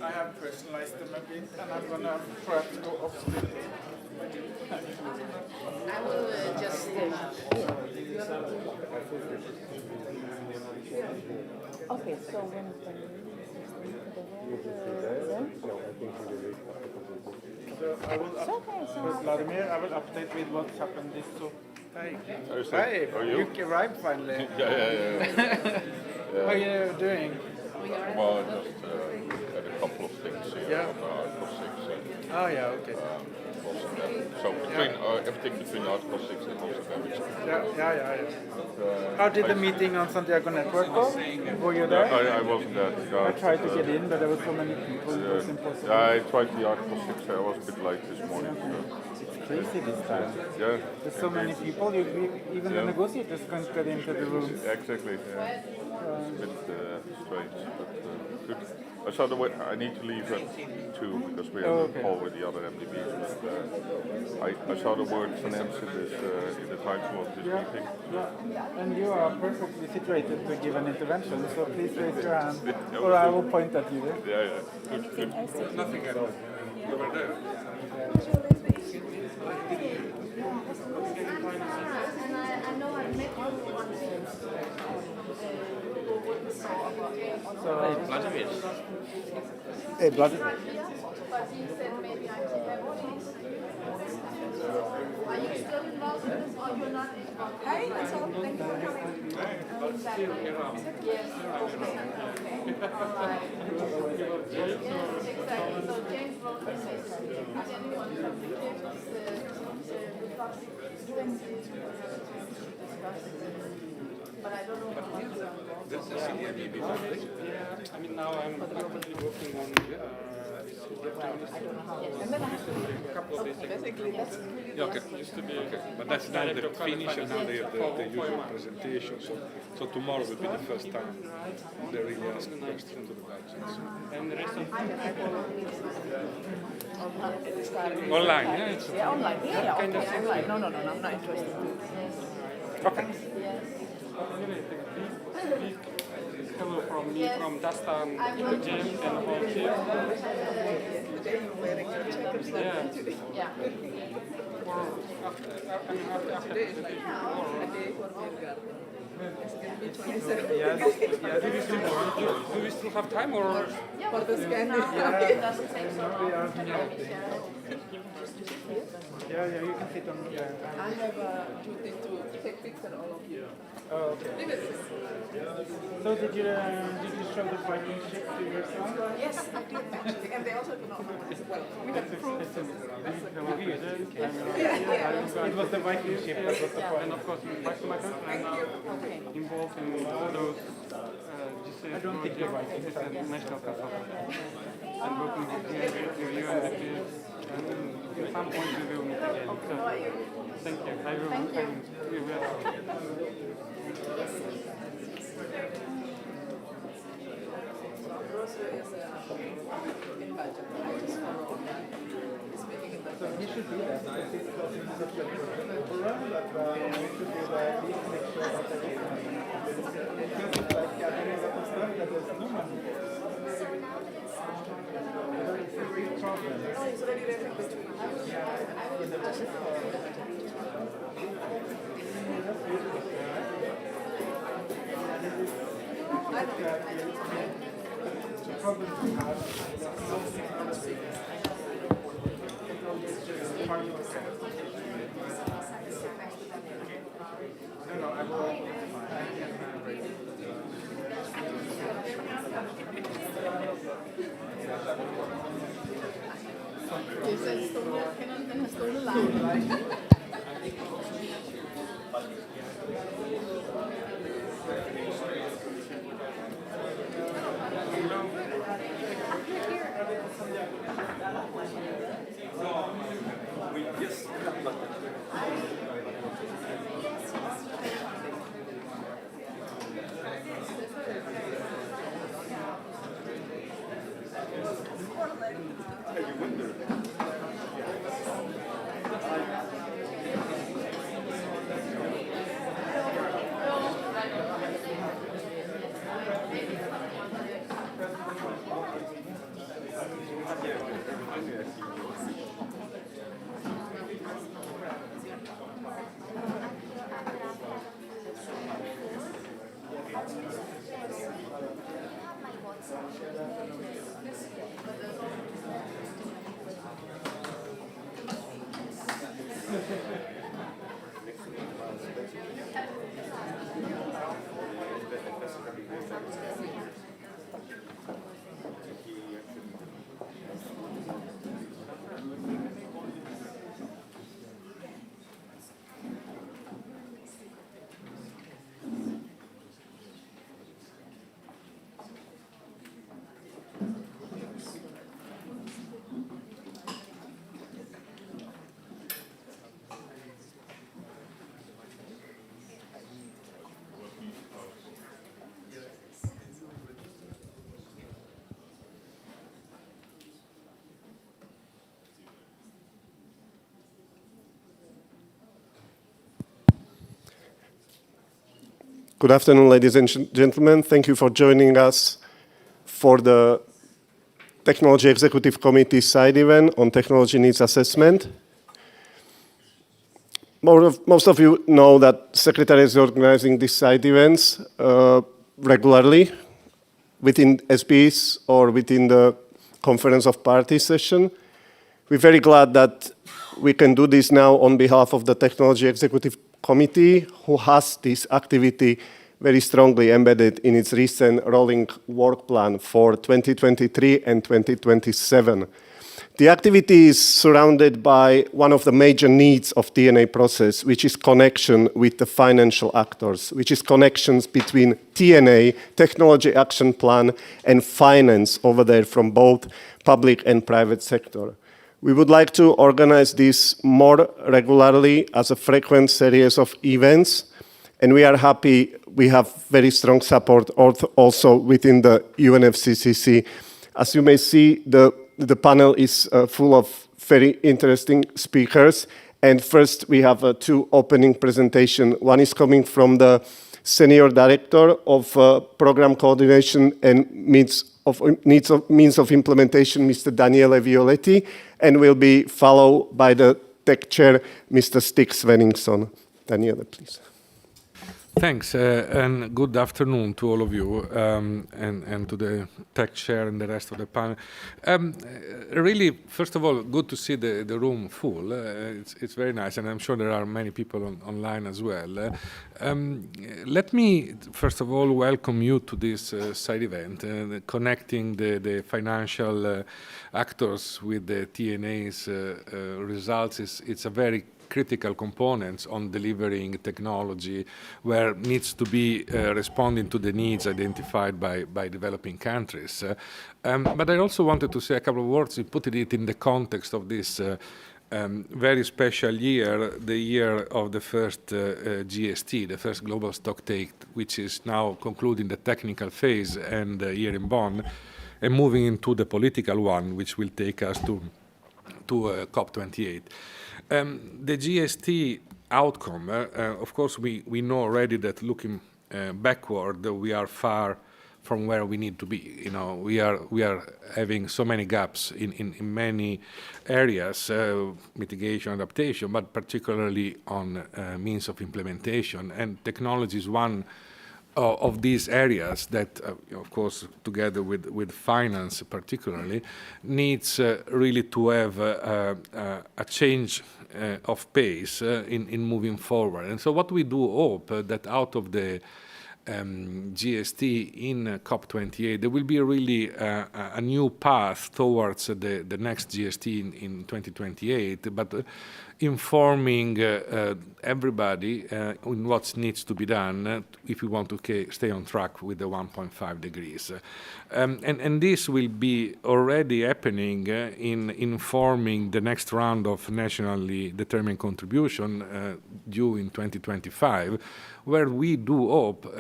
I have personalized them a bit, and I'm gonna perhaps go upstairs. I will just. Okay, so when So I will with Vladimir, I will update with what's happened this so. Hey, you arrived finally. Yeah. How are you doing? Well, I just had a couple of things here on Article 6. Oh yeah, okay. So between everything between Article 6 and also damage. Yeah. How did the meeting on Santiago Network go? Were you there? I wasn't there. I tried to get in, but there were so many people, it was impossible. Yeah, I tried the Article 6. I was a bit late this morning. It's crazy this time. Yeah. There's so many people, even the negotiators can't get into the rooms. Exactly. Yeah. It's a bit strange, but good. I saw the way. I need to leave at 2 because we have a call with the other MDBs. But I saw the word finance in the title of this meeting. Yeah, and you are perfectly situated to give an intervention, so please raise your hand, or I will point at you. Yeah. Good. Nothing else. You were there. And I know I met you once. So, Vladimir. hey, Vladimir. But he said maybe I should have changed. Are you still involved in this or you're not involved? Hey, that's all. Thank you for coming. Yes, okay. All right. Yes, exactly. So James wrote the message. Is anyone from the campus doing this? But I don't know how much. This is CDMEB public. I mean, now I'm actively working on a couple of these things. Yeah, okay. Used to be okay. But that's now the finish, and now they have the usual presentation. So tomorrow will be the first time they really ask questions to the guys. And the rest of online, yeah, it's Online. Yeah, kind of online. No, I'm not interested. okay. Hello from me, from Dastan, James, and all here. Yeah. Or after the do we still have time or? For the scan. It doesn't take so long. Yeah, you can sit on there. I have a duty to take picture of all of you. Oh, okay. So did you show the Viking ship to your son? Yes, I did actually, and they also know well. We have proof. It was the Viking ship that was the point. And of course, back to my country, I'm now involved in all those I don't think you're right. This is national consultant. And working with you and the kids. And in some point we will meet again. So, thank you. I will. Thank you. We will. Rosa is in budget. I just follow this meeting in So he should be there because he's such a program that we should be there at least make sure that there is money. Because it's like gathering a lot of stuff that there's no money. It's a big problem. it's already there. the problem we have no, I will. Good afternoon, ladies and gentlemen. Thank you for joining us for the Technology Executive Committee side event on technology needs assessment. Most of you know that Secretariat is organizing these side events regularly within SPs or within the Conference of Parties session. We're very glad that we can do this now on behalf of the Technology Executive Committee, who has this activity very strongly embedded in its recent rolling work plan for 2023 and 2027. The activity is surrounded by one of the major needs of TNA process, which is connection with the financial actors, which is connections between TNA, Technology Action Plan, and finance over there from both public and private sector. We would like to organize this more regularly as a frequent series of events, and we are happy we have very strong support also within the UNFCCC. As you may see, the panel is full of very interesting speakers. And first, we have two opening presentations. One is coming from the Senior Director of Program Coordination and Means of Implementation, Mr. Daniele Violetti, and will be followed by the Tech Chair, Mr. Stig Svenningsson. Daniele, please. Thanks, and good afternoon to all of you, and to the Tech Chair and the rest of the panel. Really, first of all, good to see the room full. It's very nice, and I'm sure there are many people online as well. Let me, first of all, welcome you to this side event, connecting the financial actors with the TNA's results. It's a very critical components on delivering technology where needs to be responding to the needs identified by developing countries. But I also wanted to say a couple of words, putting it in the context of this very special year, the year of the first GST, the first global stock take, which is now concluding the technical phase and here in Bonn, and moving into the political one, which will take us to COP28. The GST outcome, of course, we know already that looking backward, we are far from where we need to be. You know, we are having so many gaps in many areas, mitigation, adaptation, but particularly on means of implementation. And technology is one of these areas that, of course, together with finance particularly, needs really to have a change of pace in moving forward. And so what we do hope that out of the GST in COP28, there will be really a new path towards the next GST in 2028, but informing everybody in what needs to be done if we want to stay on track with the 1.5 degrees. And this will be already happening in informing the next round of nationally determined contribution due in 2025, where we do hope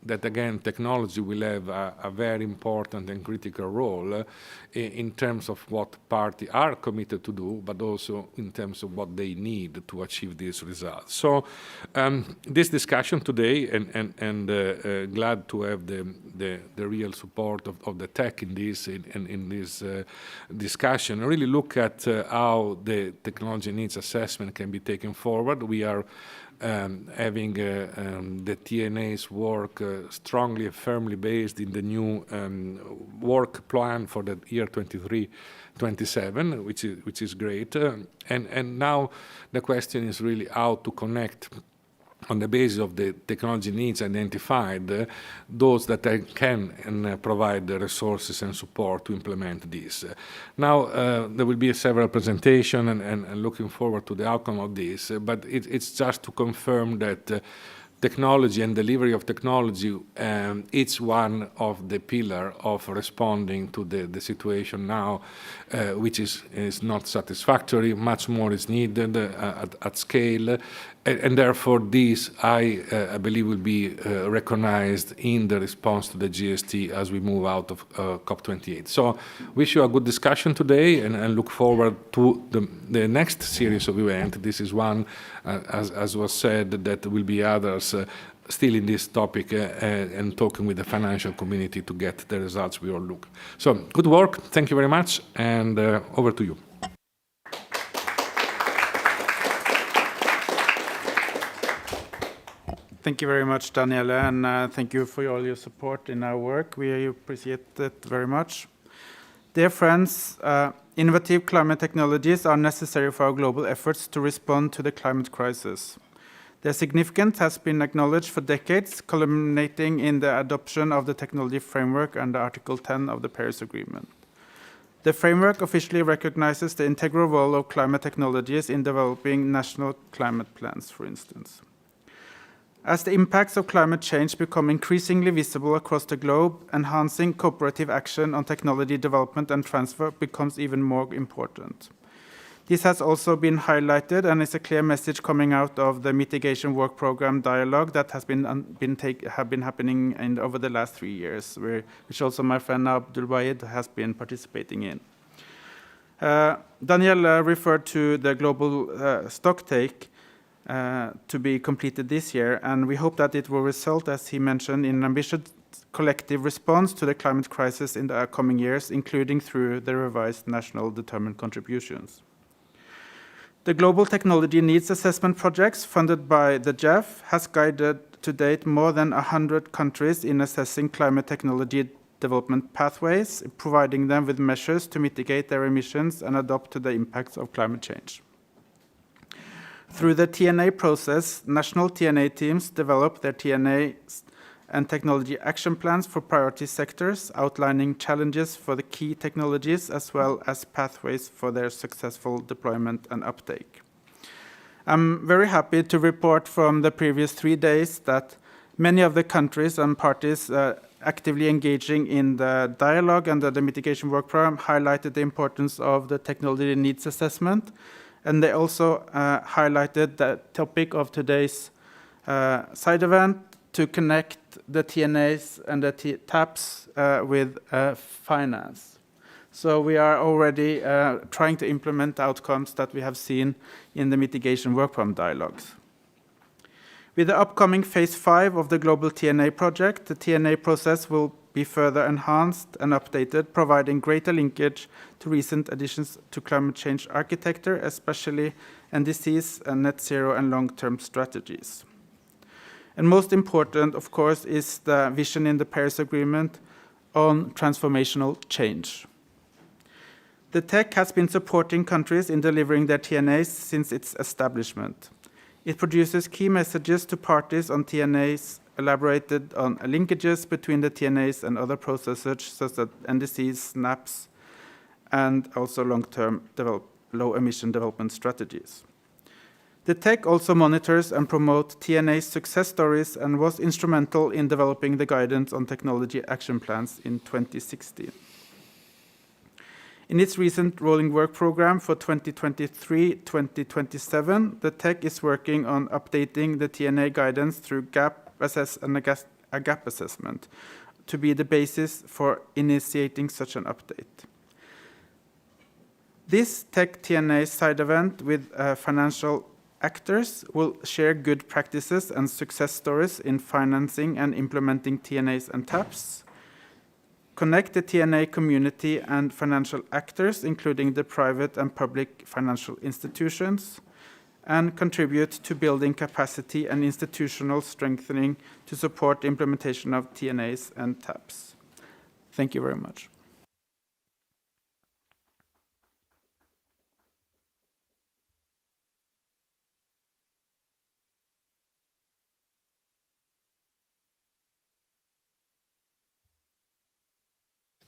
that, again, technology will have a very important and critical role in terms of what parties are committed to do, but also in terms of what they need to achieve these results. So this discussion today, and glad to have the real support of the tech in this discussion, really look at how the technology needs assessment can be taken forward. We are having the TNA's work strongly and firmly based in the new work plan for the year 23-27, which is great. And now the question is really how to connect, on the basis of the technology needs identified, those that can provide the resources and support to implement this. Now, there will be several presentations and looking forward to the outcome of this, but it's just to confirm that technology and delivery of technology, it's one of the pillars of responding to the situation now, which is not satisfactory. Much more is needed at scale. And therefore, this, I believe, will be recognized in the response to the GST as we move out of COP28. So wish you a good discussion today and look forward to the next series of events. This is one, as was said, that will be others still in this topic and talking with the financial community to get the results we all look. So good work. Thank you very much. And over to you. Thank you very much, Daniele, and thank you for all your support in our work. We appreciate it very much. Dear friends, innovative climate technologies are necessary for our global efforts to respond to the climate crisis. Their significance has been acknowledged for decades, culminating in the adoption of the technology framework under Article 10 of the Paris Agreement. The framework officially recognizes the integral role of climate technologies in developing national climate plans, for instance. As the impacts of climate change become increasingly visible across the globe, enhancing cooperative action on technology development and transfer becomes even more important. This has also been highlighted and is a clear message coming out of the mitigation work program dialogue that has been happening over the last 3 years, which also my friend Abdul Wahid has been participating in. Danielle referred to the global stocktake to be completed this year, and we hope that it will result, as he mentioned, in an ambitious collective response to the climate crisis in the coming years, including through the revised national determined contributions. The Global Technology Needs Assessment projects funded by the GEF has guided to date more than 100 countries in assessing climate technology development pathways, providing them with measures to mitigate their emissions and adapt to the impacts of climate change. Through the TNA process, national TNA teams develop their TNA and technology action plans for priority sectors, outlining challenges for the key technologies as well as pathways for their successful deployment and uptake. I'm very happy to report from the previous 3 days that many of the countries and parties actively engaging in the dialogue under the mitigation work program highlighted the importance of the technology needs assessment. And they also highlighted the topic of today's side event, to connect the TNAs and the TAPs with finance. So we are already trying to implement outcomes that we have seen in the mitigation work program dialogues. With the upcoming phase 5 of the global TNA project, the TNA process will be further enhanced and updated, providing greater linkage to recent additions to climate change architecture, especially NDCs and net zero and long-term strategies. And most important, of course, is the vision in the Paris Agreement on transformational change. The TEC has been supporting countries in delivering their TNAs since its establishment. It produces key messages to parties on TNAs, elaborated on linkages between the TNAs and other processes such as NDCs, SNAPs, and also long-term low-emission development strategies. The TEC also monitors and promotes TNA success stories and was instrumental in developing the guidance on technology action plans in 2016. In its recent rolling work program for 2023-2027, the TEC is working on updating the TNA guidance through a gap assessment to be the basis for initiating such an update. This TEC TNA side event with financial actors will share good practices and success stories in financing and implementing TNAs and TAPs, connect the TNA community and financial actors, including the private and public financial institutions, and contribute to building capacity and institutional strengthening to support the implementation of TNAs and TAPs. Thank you very much.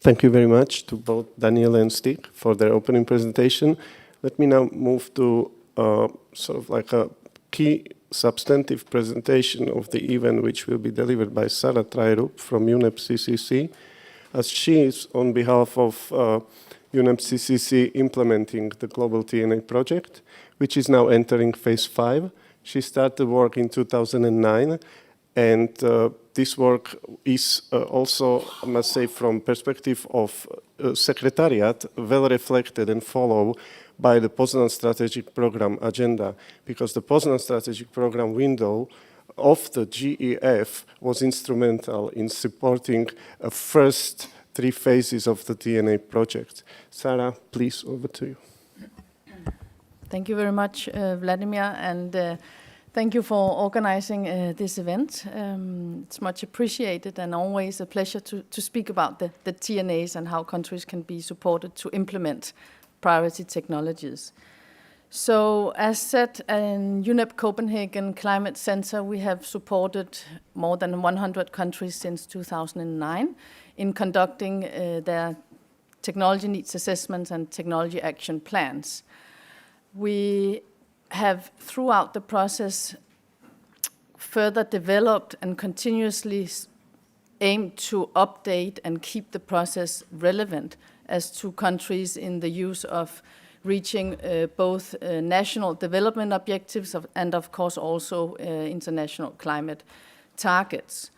Thank you very much to both Daniel and Stig for their opening presentation. Let me now move to sort of like a key substantive presentation of the event, which will be delivered by Sarah Treirup from UNFCCC, as she is on behalf of UNFCCC implementing the Global TNA project, which is now entering phase 5. She started work in 2009, and this work is also, I must say, from perspective of Secretariat, well reflected and followed by the Poznan Strategic Program agenda, because the Poznan Strategic Program window of the GEF was instrumental in supporting the first 3 phases of the TNA project. Sarah, please, over to you. Thank you very much, Vladimir, and thank you for organizing this event. It's much appreciated and always a pleasure to speak about the TNAs and how countries can be supported to implement priority technologies. So as said, in UNEP Copenhagen Climate Center, we have supported more than 100 countries since 2009 in conducting their technology needs assessments and technology action plans. We have, throughout the process, further developed and continuously aimed to update and keep the process relevant as to countries in the use of reaching both national development objectives and, of course, also international climate targets.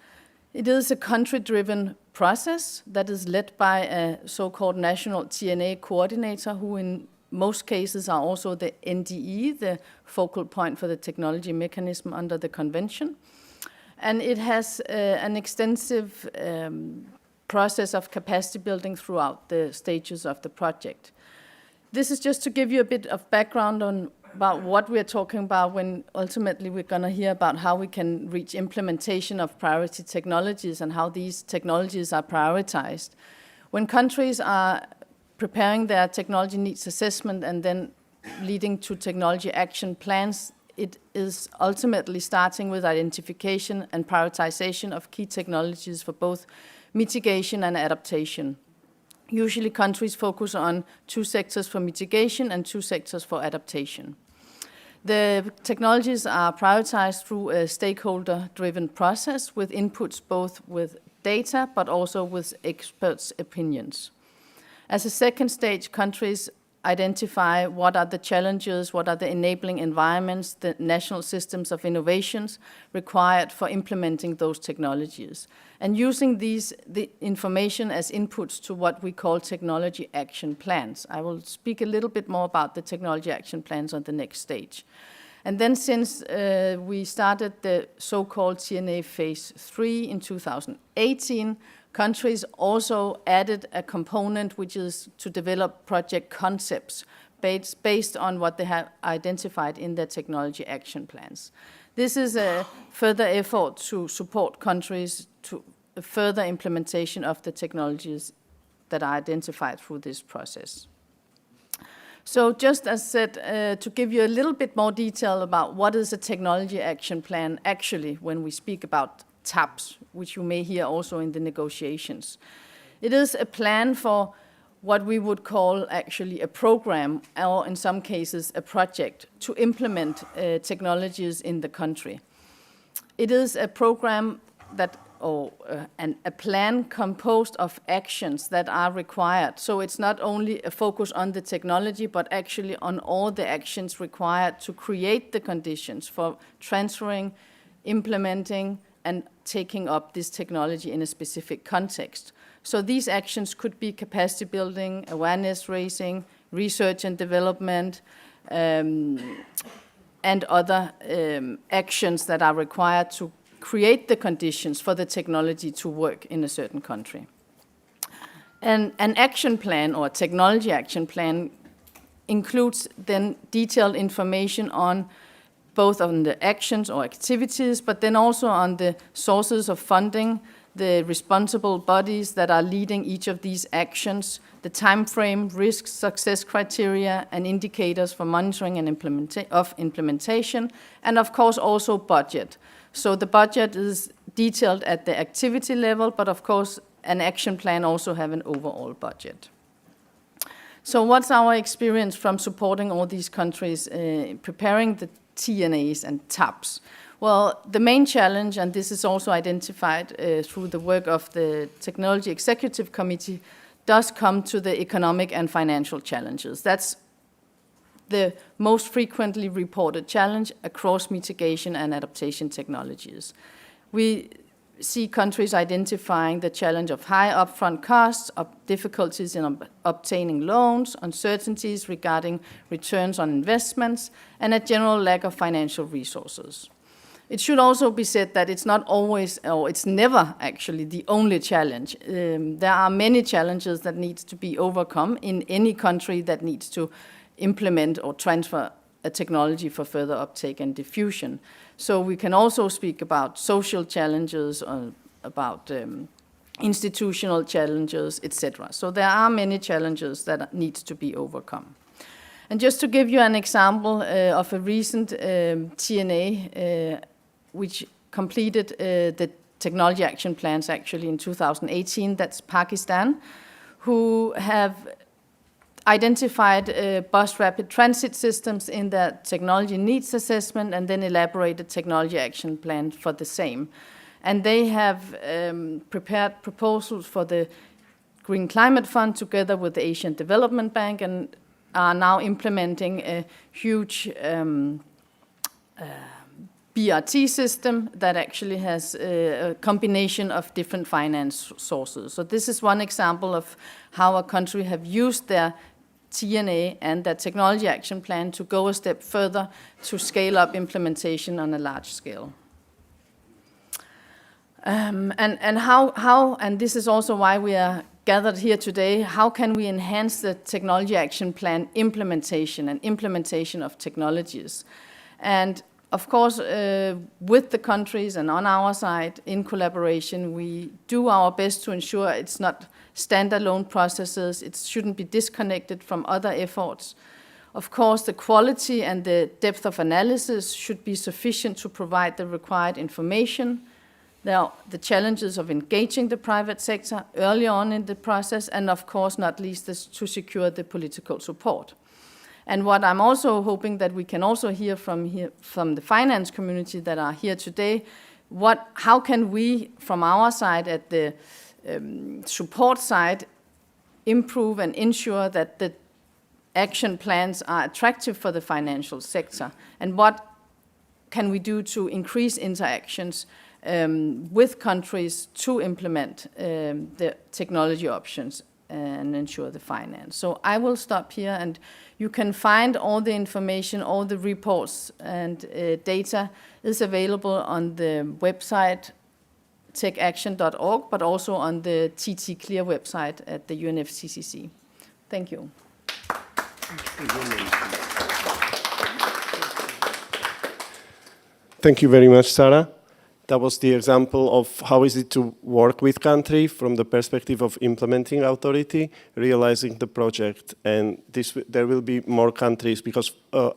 It is a country-driven process that is led by a so-called national TNA coordinator, who in most cases are also the NDE, the focal point for the technology mechanism under the convention. And it has an extensive process of capacity building throughout the stages of the project. This is just to give you a bit of background on about what we're talking about when ultimately we're going to hear about how we can reach implementation of priority technologies and how these technologies are prioritized. When countries are preparing their technology needs assessment and then leading to technology action plans, it is ultimately starting with identification and prioritization of key technologies for both mitigation and adaptation. Usually countries focus on 2 sectors for mitigation and 2 sectors for adaptation. The technologies are prioritized through a stakeholder-driven process with inputs both with data but also with experts' opinions. As a second stage, countries identify what are the challenges, what are the enabling environments, the national systems of innovations required for implementing those technologies, and using the information as inputs to what we call technology action plans. I will speak a little bit more about the technology action plans on the next stage. And then since we started the so-called TNA Phase 3 in 2018, countries also added a component which is to develop project concepts based on what they have identified in their technology action plans. This is a further effort to support countries to a further implementation of the technologies that are identified through this process. So just as said, to give you a little bit more detail about what is a technology action plan actually when we speak about TAPs, which you may hear also in the negotiations. It is a plan for what we would call actually a program, or in some cases a project, to implement technologies in the country. It is a program that, a plan composed of actions that are required. So it's not only a focus on the technology, but actually on all the actions required to create the conditions for transferring, implementing, and taking up this technology in a specific context. So these actions could be capacity building, awareness raising, research and development, and other actions that are required to create the conditions for the technology to work in a certain country. And an action plan or a technology action plan includes then detailed information on both on the actions or activities, but then also on the sources of funding, the responsible bodies that are leading each of these actions, the time frame, risks, success criteria, and indicators for monitoring and implementation, and of course also budget. So the budget is detailed at the activity level, but of course an action plan also have an overall budget. So what's our experience from supporting all these countries preparing the TNAs and TAPs? Well, the main challenge, and this is also identified through the work of the Technology Executive Committee, does come to the economic and financial challenges. That's the most frequently reported challenge across mitigation and adaptation technologies. We see countries identifying the challenge of high upfront costs, difficulties in obtaining loans, uncertainties regarding returns on investments, and a general lack of financial resources. It should also be said that it's not always, or it's never actually the only challenge. There are many challenges that need to be overcome in any country that needs to implement or transfer a technology for further uptake and diffusion. So we can also speak about social challenges, about institutional challenges, etc. So there are many challenges that need to be overcome. And just to give you an example of a recent TNA, which completed the technology action plans actually in 2018, that's Pakistan, who have identified bus rapid transit systems in their technology needs assessment and then elaborated technology action plan for the same. And they have prepared proposals for the Green Climate Fund together with the Asian Development Bank and are now implementing a huge BRT system that actually has a combination of different finance sources. So this is one example of how a country have used their TNA and their technology action plan to go a step further to scale up implementation on a large scale. And this is also why we are gathered here today, how can we enhance the technology action plan implementation and implementation of technologies? And of course, with the countries and on our side, in collaboration, we do our best to ensure it's not standalone processes, it shouldn't be disconnected from other efforts. Of course, the quality and the depth of analysis should be sufficient to provide the required information. There are the challenges of engaging the private sector early on in the process, and of course, not least, is to secure the political support. And what I'm also hoping that we can also hear from the finance community that are here today, how can we, from our side at the support side, improve and ensure that the action plans are attractive for the financial sector? And what can we do to increase interactions with countries to implement the technology options and ensure the finance? So I will stop here, and you can find all the information, all the reports and data is available on the website techaction.org, but also on the TT Clear website at the UNFCCC. Thank you. Thank you very much, Sarah. That was the example of how is it to work with country from the perspective of implementing authority, realizing the project. And there will be more countries because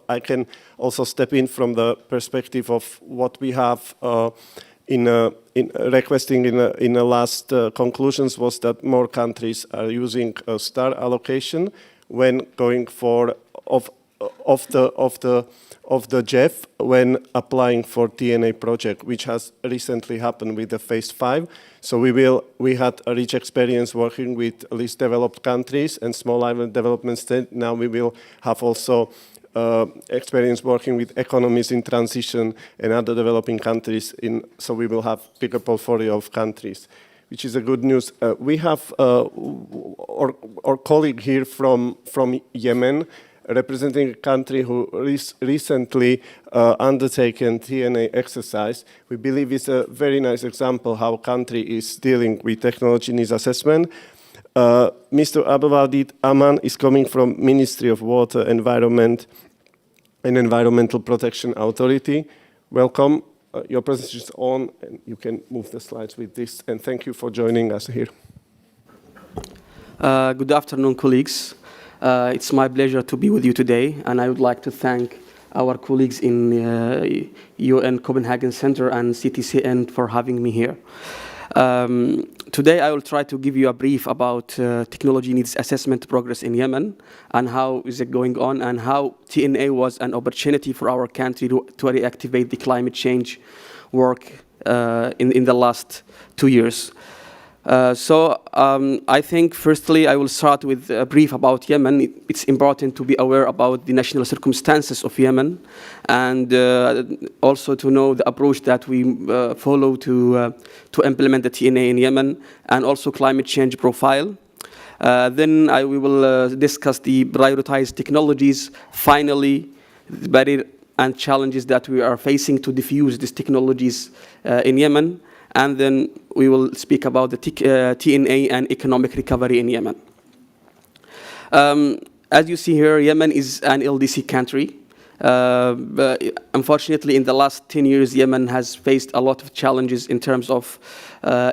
I can also step in from the perspective of what we have in requesting in the last conclusions was that more countries are using a star allocation when going for of the JEF when applying for TNA project, which has recently happened with the phase 5. So we had a rich experience working with least developed countries and small island development states. Now we will have also experience working with economies in transition and other developing countries. So we will have bigger portfolio of countries, which is a good news. We have our colleague here from Yemen, representing a country who recently undertaken TNA exercise. We believe it's a very nice example how a country is dealing with technology needs assessment. Mr. Abdelwadid Aman is coming from Ministry of Water, Environment and Environmental Protection Authority. Welcome. Your presentation is on, and you can move the slides with this. And thank you for joining us here. Good afternoon, colleagues. It's my pleasure to be with you today, and I would like to thank our colleagues in UN Copenhagen Center and CTCN for having me here. Today I will try to give you a brief about technology needs assessment progress in Yemen and how is it going on and how TNA was an opportunity for our country to reactivate the climate change work in the last 2 years. I think firstly I will start with a brief about Yemen. It's important to be aware about the national circumstances of Yemen and also to know the approach that we follow to implement the TNA in Yemen and also climate change profile. Then we will discuss the prioritized technologies, finally the barrier and challenges that we are facing to diffuse these technologies in Yemen. And then we will speak about the TNA and economic recovery in Yemen. As you see here, Yemen is an LDC country. Unfortunately, in the last 10 years, Yemen has faced a lot of challenges in terms of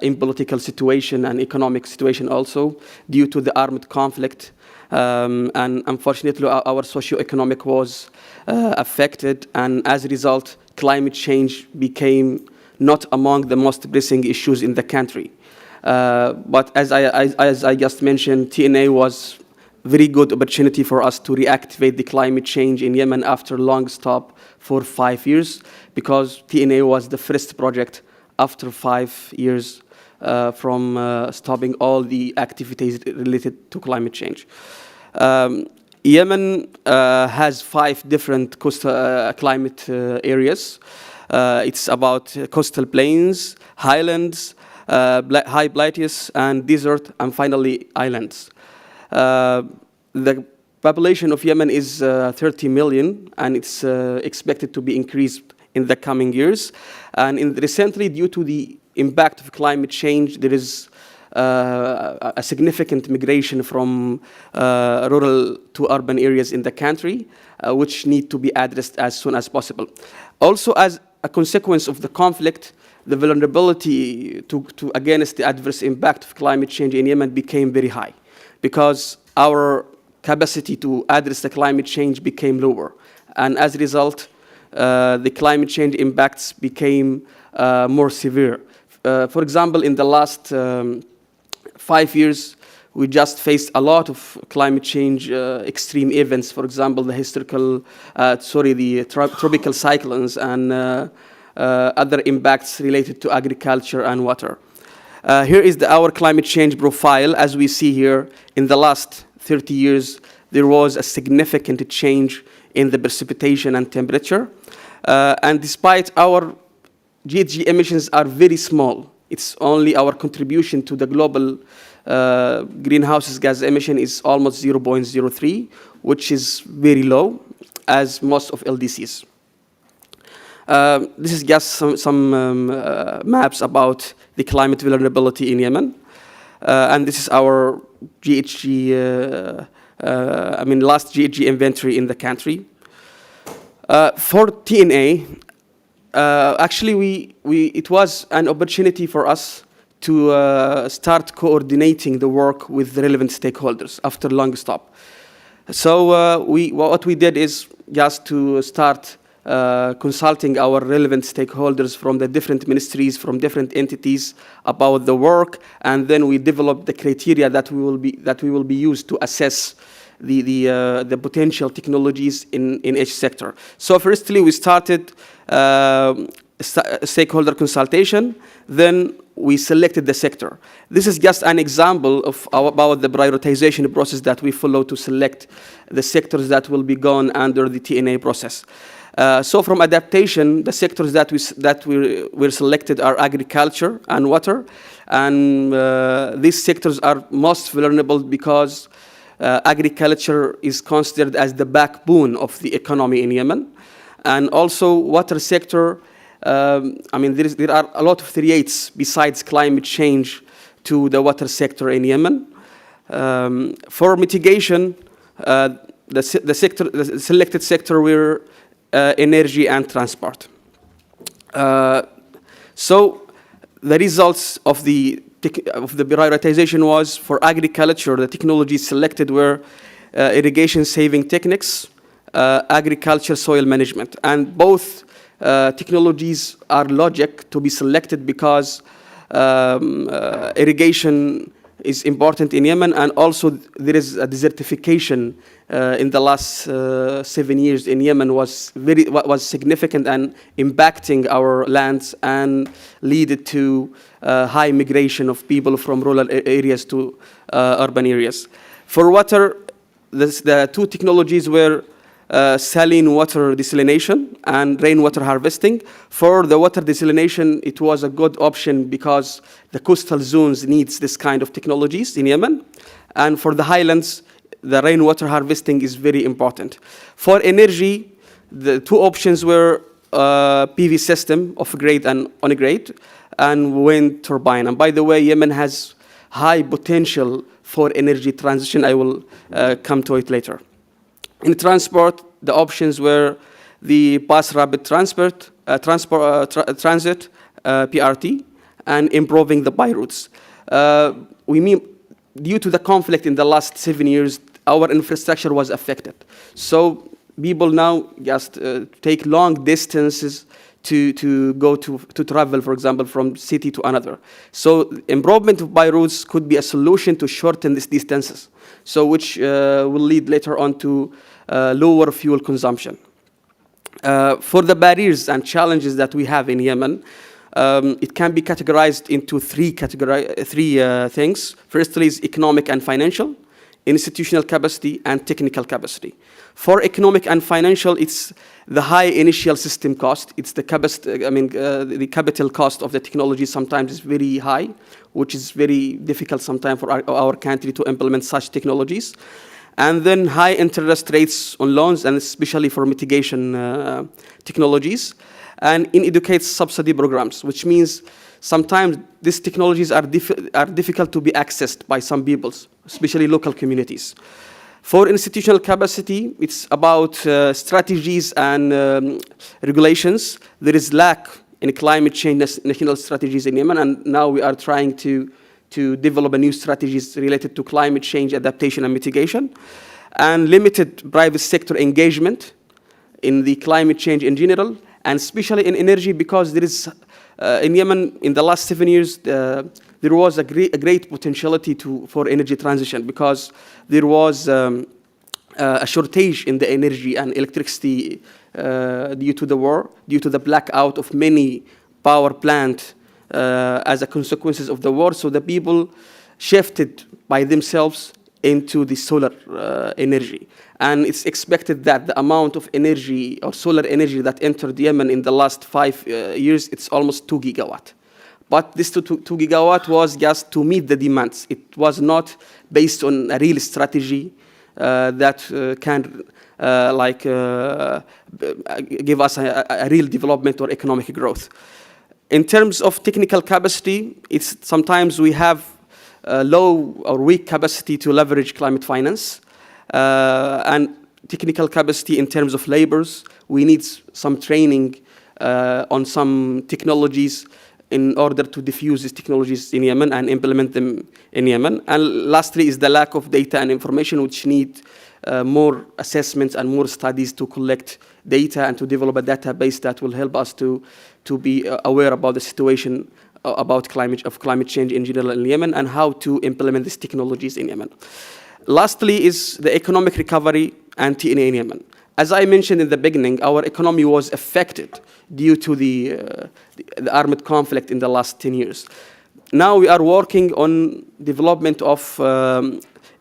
in political situation and economic situation also, due to the armed conflict. And unfortunately, our socio-economic was affected, and as a result, climate change became not among the most pressing issues in the country. But as I just mentioned, TNA was a very good opportunity for us to reactivate the climate change in Yemen after a long stop for 5 years, because TNA was the first project after 5 years from stopping all the activities related to climate change. Yemen has 5 different coastal climate areas. It's about coastal plains, highlands, high plateaus, and desert, and finally islands. The population of Yemen is 30 million, and it's expected to be increased in the coming years. And recently, due to the impact of climate change, there is a significant migration from rural to urban areas in the country, which need to be addressed as soon as possible. Also, as a consequence of the conflict, the vulnerability against the adverse impact of climate change in Yemen became very high, because our capacity to address the climate change became lower. And as a result, the climate change impacts became more severe. For example, in the last 5 years, we just faced a lot of climate change extreme events. For example, the tropical cyclones and other impacts related to agriculture and water. Here is our climate change profile. As we see here, in the last 30 years, there was a significant change in the precipitation and temperature. And despite our GHG emissions are very small, it's only our contribution to the global greenhouse gas emission is almost 0.03, which is very low, as most of LDCs. This is just some maps about the climate vulnerability in Yemen. And this is our GHG, last GHG inventory in the country. For TNA, Actually, it was an opportunity for us to start coordinating the work with the relevant stakeholders after long stop. So what we did is just to start consulting our relevant stakeholders from the different ministries, from different entities about the work, and then we developed the criteria that we will be used to assess the potential technologies in each sector. So firstly, we started stakeholder consultation, then we selected the sector. This is just an example of about the prioritization process that we follow to select the sectors that will be gone under the TNA process. So from adaptation, the sectors that were selected are agriculture and water, and these sectors are most vulnerable because agriculture is considered as the backbone of the economy in Yemen, and also water sector. I mean, there are a lot of threats besides climate change to the water sector in Yemen. For mitigation, the selected sector were energy and transport. So the results of the prioritization was for agriculture, the technologies selected were irrigation saving techniques, agriculture soil management, and both technologies are logic to be selected because irrigation is important in Yemen, and also there is a desertification in the last 7 years in Yemen was significant and impacting our lands and led to high migration of people from rural areas to urban areas. For water, the two technologies were saline water desalination and rainwater harvesting. For the water desalination, it was a good option because the coastal zones needs this kind of technologies in Yemen. And for the highlands, the rainwater harvesting is very important. For energy, the two options were PV system, off-grid and on-grid, and wind turbine. And by the way, Yemen has high potential for energy transition. I will come to it later. In transport, the options were the bus rapid transit, PRT, and improving the by routes. Due to the conflict in the last 7 years, our infrastructure was affected. So people now just take long distances to go to travel, for example, from city to another. So improvement of by routes could be a solution to shorten these distances, so which will lead later on to lower fuel consumption. For the barriers and challenges that we have in Yemen, it can be categorized into three things. Firstly is economic and financial, institutional capacity, and technical capacity. For economic and financial, it's the high initial system cost. It's the capacity, the capital cost of the technology sometimes is very high, which is very difficult sometimes for our country to implement such technologies. And then high interest rates on loans, and especially for mitigation technologies, and inadequate subsidy programs, which means sometimes these technologies are difficult to be accessed by some peoples, especially local communities. For institutional capacity, it's about strategies and regulations. There is lack in climate change national strategies in Yemen, and now we are trying to develop a new strategies related to climate change adaptation and mitigation, and limited private sector engagement in the climate change in general, and especially in energy, because there is, in Yemen, in the last 7 years, there was a great potentiality for energy transition, because there was a shortage in the energy and electricity due to the war, due to the blackout of many power plants as a consequences of the war. So the people shifted by themselves into the solar energy. And it's expected that the amount of energy or solar energy that entered Yemen in the last 5 years, it's almost 2 gigawatt. But this 2 gigawatt was just to meet the demands. It was not based on a real strategy that can give us a real development or economic growth. In terms of technical capacity, it's sometimes we have low or weak capacity to leverage climate finance, and technical capacity in terms of labors. We need some training on some technologies in order to diffuse these technologies in Yemen and implement them in Yemen. And lastly is the lack of data and information, which need more assessments and more studies to collect data and to develop a database that will help us to be aware about the situation about climate change in general in Yemen and how to implement these technologies in Yemen. Lastly is the economic recovery and TNA in Yemen. As I mentioned in the beginning, our economy was affected due to the armed conflict in the last 10 years. Now we are working on development of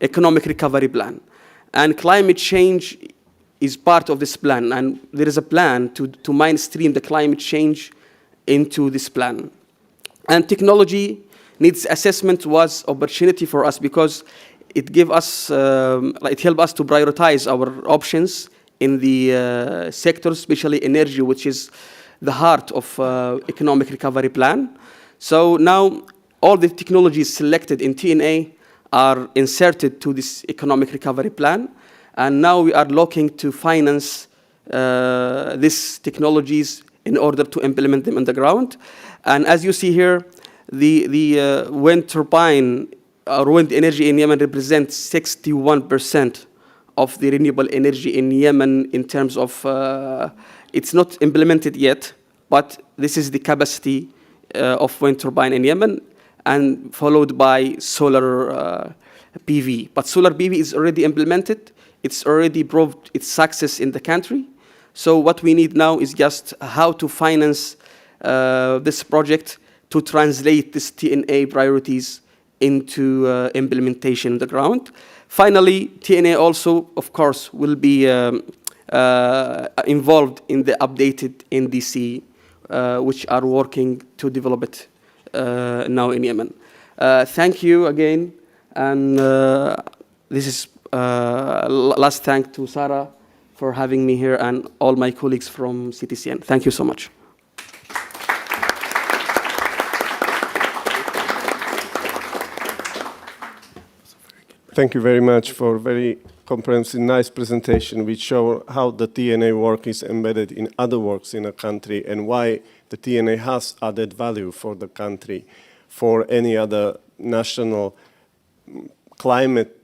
economic recovery plan. And climate change is part of this plan. And there is a plan to mainstream the climate change into this plan. And technology needs assessment was opportunity for us because it gave us, it helped us to prioritize our options in the sector, especially energy, which is the heart of economic recovery plan. So now all the technologies selected in TNA are inserted to this economic recovery plan. And now we are looking to finance these technologies in order to implement them on the ground. And as you see here, the wind turbine or wind energy in Yemen represents 61% of the renewable energy in Yemen in terms of, it's not implemented yet, but this is the capacity of wind turbine in Yemen, and followed by solar PV. But solar PV is already implemented. It's already proved its success in the country. So what we need now is just how to finance this project to translate these TNA priorities into implementation on the ground. Finally, TNA also, of course, will be involved in the updated NDC, which are working to develop it now in Yemen. Thank you again, and this is last thank to Sarah for having me here and all my colleagues from CTCN. Thank you so much. Thank you very much for a very comprehensive, nice presentation, which show how the TNA work is embedded in other works in a country and why the TNA has added value for the country, for any other national climate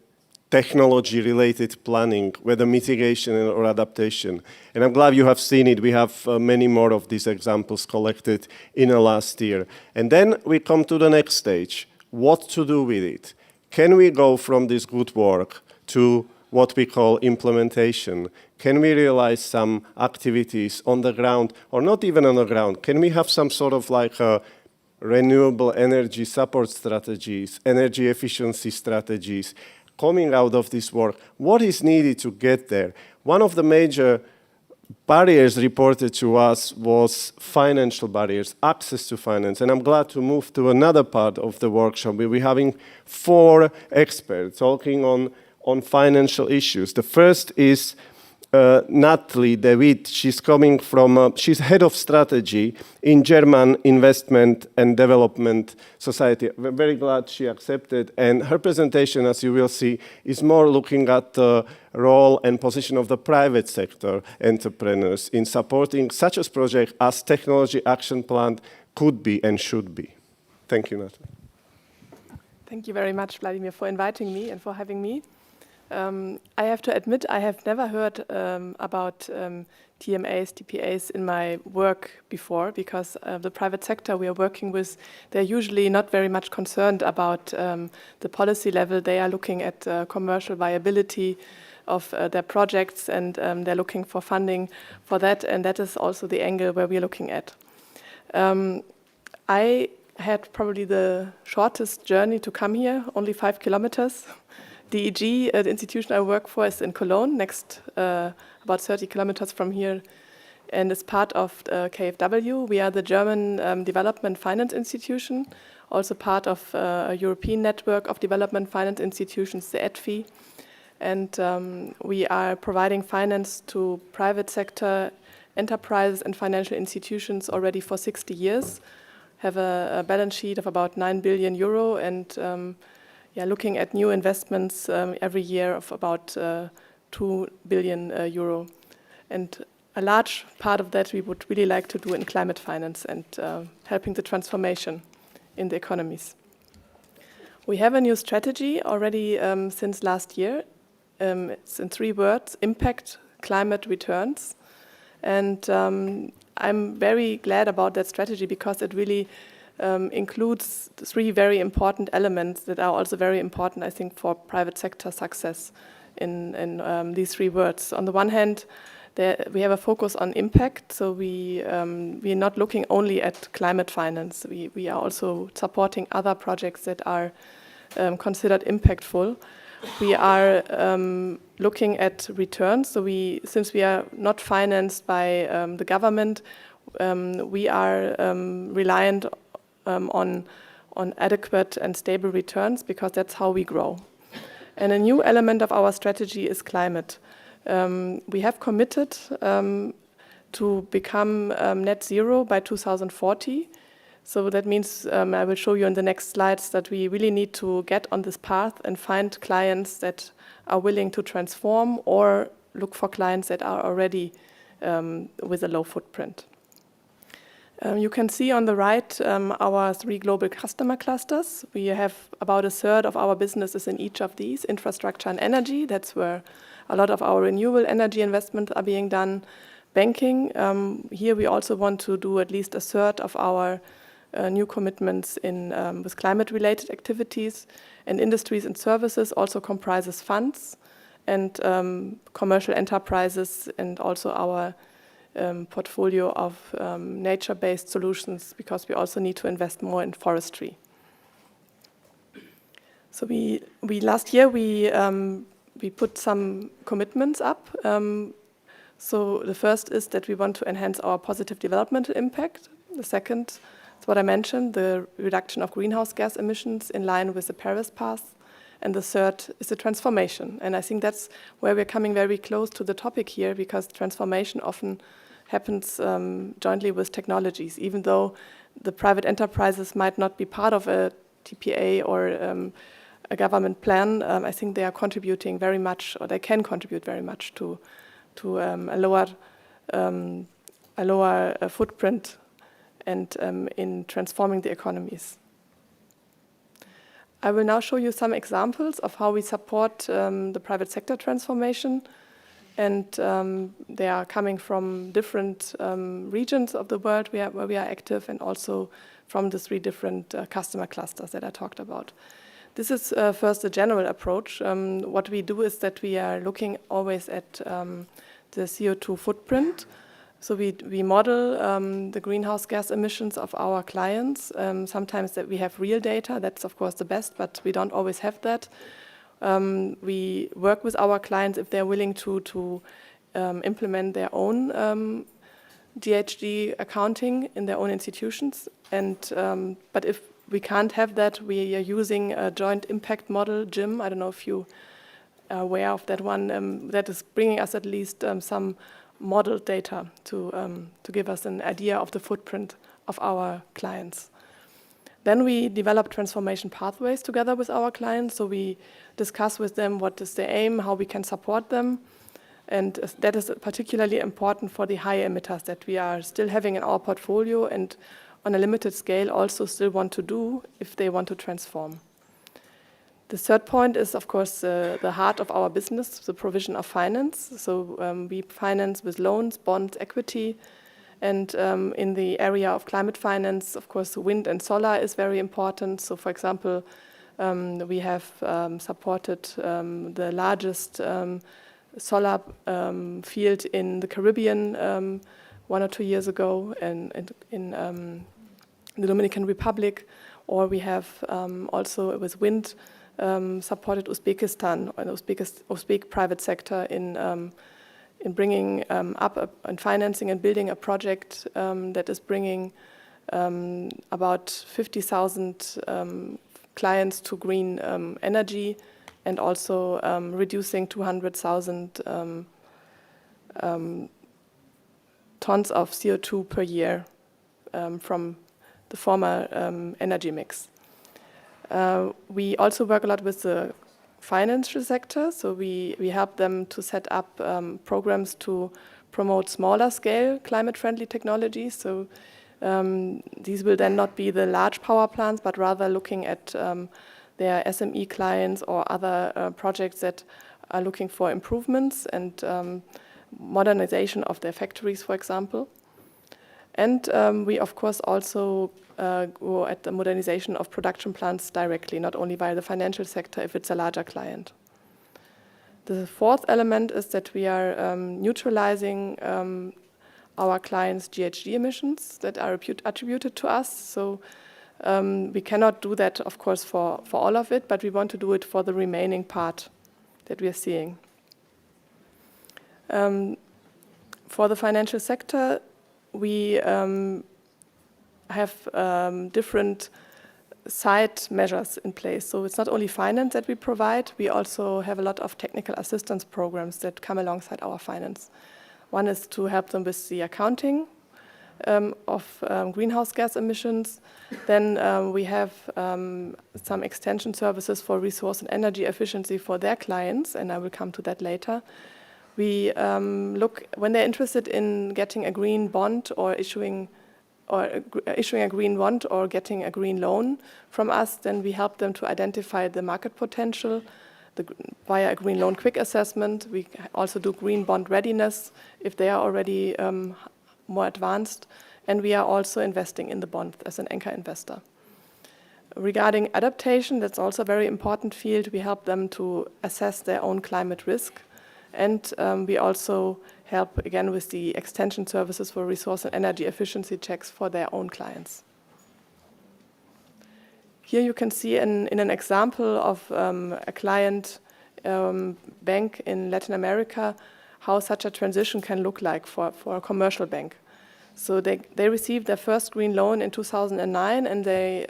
technology-related planning, whether mitigation or adaptation. And I'm glad you have seen it. We have many more of these examples collected in the last year. And then we come to the next stage, what to do with it. Can we go from this good work to what we call implementation? Can we realize some activities on the ground, or not even on the ground? Can we have some sort of like renewable energy support strategies, energy efficiency strategies coming out of this work? What is needed to get there? One of the major barriers reported to us was financial barriers, access to finance. And I'm glad to move to another part of the workshop. We'll be having 4 experts talking on financial issues. The first is Natalie David. She's coming from, she's head of strategy in German Investment and Development Society. We're very glad she accepted. And her presentation, as you will see, is more looking at the role and position of the private sector entrepreneurs in supporting such a project as Technology Action Plan could be and should be. Thank you, Natalie. Thank you very much, Vladimir, for inviting me and for having me. I have to admit, I have never heard about TMAs, TPAs in my work before, because the private sector we are working with, they're usually not very much concerned about the policy level. They are looking at commercial viability of their projects, and they're looking for funding for that, and that is also the angle where we're looking at. I had probably the shortest journey to come here, only 5 kilometers. DEG, the institution I work for, is in Cologne, next about 30 kilometers from here, and is part of KfW. We are the German Development Finance Institution, also part of a European network of development finance institutions, the EDFI. And we are providing finance to private sector enterprises and financial institutions already for 60 years, have a balance sheet of about 9 billion euro, and looking at new investments every year of about 2 billion euro. And a large part of that we would really like to do in climate finance and helping the transformation in the economies. We have a new strategy already since last year. It's in 3 words: impact, climate, returns. And I'm very glad about that strategy because it really includes 3 very important elements that are also very important, I think, for private sector success in these 3 words. On the one hand, we have a focus on impact, so we are not looking only at climate finance. We are also supporting other projects that are considered impactful. We are looking at returns. So since we are not financed by the government, we are reliant on adequate and stable returns because that's how we grow. And a new element of our strategy is climate. We have committed to become net zero by 2040. So that means, I will show you in the next slides, that we really need to get on this path and find clients that are willing to transform or look for clients that are already with a low footprint. You can see on the right our 3 global customer clusters. We have about 1/3 of our businesses in each of these: infrastructure and energy. That's where a lot of our renewable energy investments are being done. Banking, here we also want to do at least 1/3 of our new commitments with climate-related activities. And industries and services also comprises funds and commercial enterprises, and also our portfolio of nature-based solutions, because we also need to invest more in forestry. So last year we put some commitments up. So the first is that we want to enhance our positive developmental impact. The second is what I mentioned, the reduction of greenhouse gas emissions in line with the Paris Path. And the third is the transformation. And I think that's where we're coming very close to the topic here, because transformation often happens jointly with technologies. Even though the private enterprises might not be part of a TPA or a government plan, I think they are contributing very much, or they can contribute very much to a lower footprint and in transforming the economies. I will now show you some examples of how we support the private sector transformation. And they are coming from different regions of the world where we are active, and also from the 3 different customer clusters that I talked about. This is first a general approach. What we do is that we are looking always at the CO2 footprint. So we model the greenhouse gas emissions of our clients. Sometimes that we have real data, that's of course the best, but we don't always have that. We work with our clients if they're willing to implement their own GHG accounting in their own institutions. But if we can't have that, we are using a joint impact model, JIM. I don't know if you are aware of that one. That is bringing us at least some model data to give us an idea of the footprint of our clients. Then we develop transformation pathways together with our clients. So we discuss with them what is their aim, how we can support them. And that is particularly important for the high emitters that we are still having in our portfolio, and on a limited scale also still want to do if they want to transform. The third point is, of course, the heart of our business, the provision of finance. So we finance with loans, bonds, equity. And in the area of climate finance, of course, wind and solar is very important. So, for example, we have supported the largest solar field in the Caribbean 1 or 2 years ago, and in the Dominican Republic. Or we have also with wind supported Uzbekistan, or the Uzbek private sector in bringing up and financing and building a project that is bringing about 50,000 clients to green energy, and also reducing 200,000 tons of CO2 per year from the former energy mix. We also work a lot with the financial sector, so we help them to set up programs to promote smaller scale climate-friendly technologies. So these will then not be the large power plants, but rather looking at their SME clients or other projects that are looking for improvements and modernization of their factories, for example. And we, of course, also go at the modernization of production plants directly, not only via the financial sector if it's a larger client. The fourth element is that we are neutralizing our clients' GHG emissions that are attributed to us. So we cannot do that, of course, for all of it, but we want to do it for the remaining part that we are seeing. For the financial sector, we have different side measures in place. So it's not only finance that we provide, we also have a lot of technical assistance programs that come alongside our finance. One is to help them with the accounting of greenhouse gas emissions. Then we have some extension services for resource and energy efficiency for their clients, and I will come to that later. We look, when they're interested in getting a green bond or issuing a green bond or getting a green loan from us, then we help them to identify the market potential via a green loan quick assessment. We also do green bond readiness if they are already more advanced, and we are also investing in the bond as an anchor investor. Regarding adaptation, that's also a very important field. We help them to assess their own climate risk, and we also help again with the extension services for resource and energy efficiency checks for their own clients. Here you can see in an example of a client bank in Latin America how such a transition can look like for a commercial bank. So they received their first green loan in 2009, and they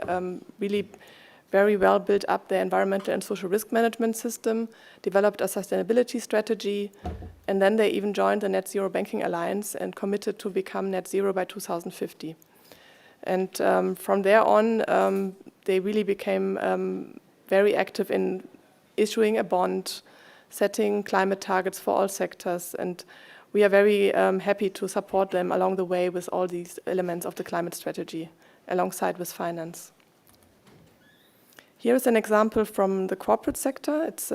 really very well built up their environmental and social risk management system, developed a sustainability strategy, and then they even joined the Net Zero Banking Alliance and committed to become net zero by 2050. And from there on, they really became very active in issuing a bond, setting climate targets for all sectors, and we are very happy to support them along the way with all these elements of the climate strategy, alongside with finance. Here is an example from the corporate sector. It's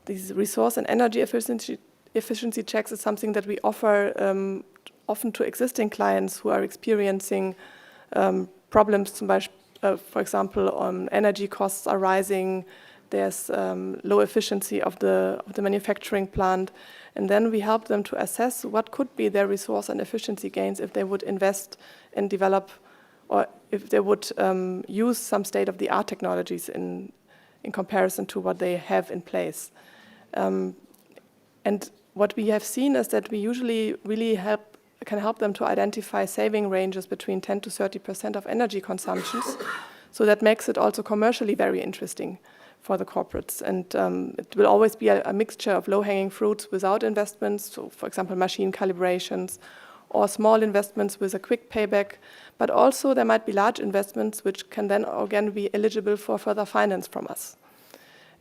these resource and energy efficiency checks is something that we offer often to existing clients who are experiencing problems. For example, energy costs are rising. There's low efficiency of the manufacturing plant, and then we help them to assess what could be their resource and efficiency gains if they would invest and develop, or if they would use some state-of-the-art technologies in comparison to what they have in place. And what we have seen is that we usually really can help them to identify saving ranges between 10 to 30% of energy consumptions. So that makes it also commercially very interesting for the corporates. And it will always be a mixture of low-hanging fruits without investments, so for example, machine calibrations, or small investments with a quick payback. But also there might be large investments which can then again be eligible for further finance from us.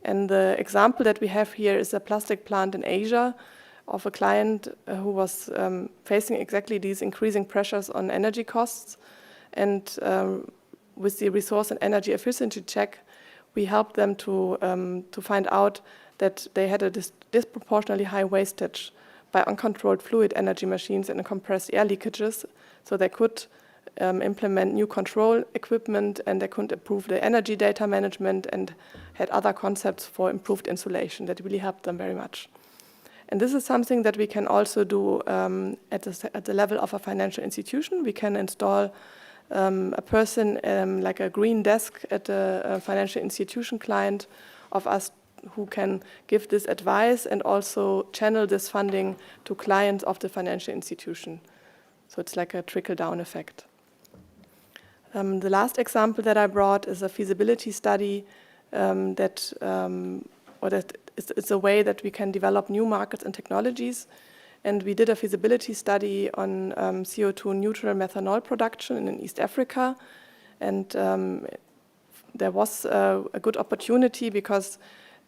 And the example that we have here is a plastic plant in Asia of a client who was facing exactly these increasing pressures on energy costs. And with the resource and energy efficiency check, we helped them to find out that they had a disproportionately high wastage by uncontrolled fluid energy machines and compressed air leakages. So they could implement new control equipment, and they could improve the energy data management and had other concepts for improved insulation that really helped them very much. And this is something that we can also do at the level of a financial institution. We can install a person like a green desk at a financial institution client of us who can give this advice and also channel this funding to clients of the financial institution. So it's like a trickle-down effect. The last example that I brought is a feasibility study that it's a way that we can develop new markets and technologies. And we did a feasibility study on CO2 neutral methanol production in East Africa. And there was a good opportunity because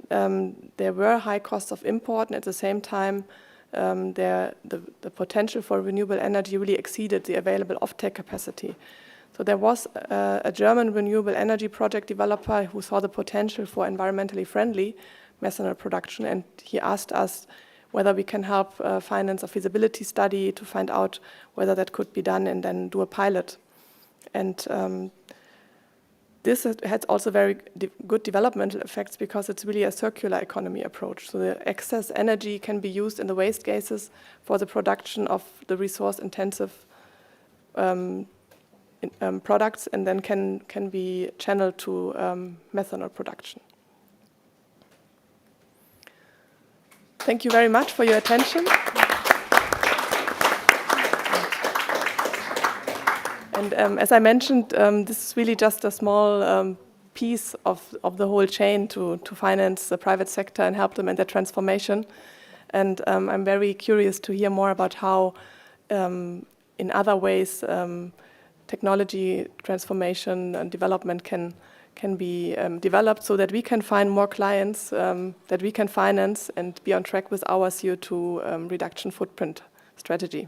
there were high costs of import, and at the same time the potential for renewable energy really exceeded the available offtake capacity. So there was a German renewable energy project developer who saw the potential for environmentally friendly methanol production, and he asked us whether we can help finance a feasibility study to find out whether that could be done and then do a pilot. And this has also very good developmental effects because it's really a circular economy approach. So the excess energy can be used in the waste gases for the production of the resource-intensive products, and then can be channeled to methanol production. Thank you very much for your attention. And as I mentioned, this is really just a small piece of the whole chain to finance the private sector and help them in their transformation. And I'm very curious to hear more about how, in other ways, technology transformation and development can be developed so that we can find more clients that we can finance and be on track with our CO2 reduction footprint strategy.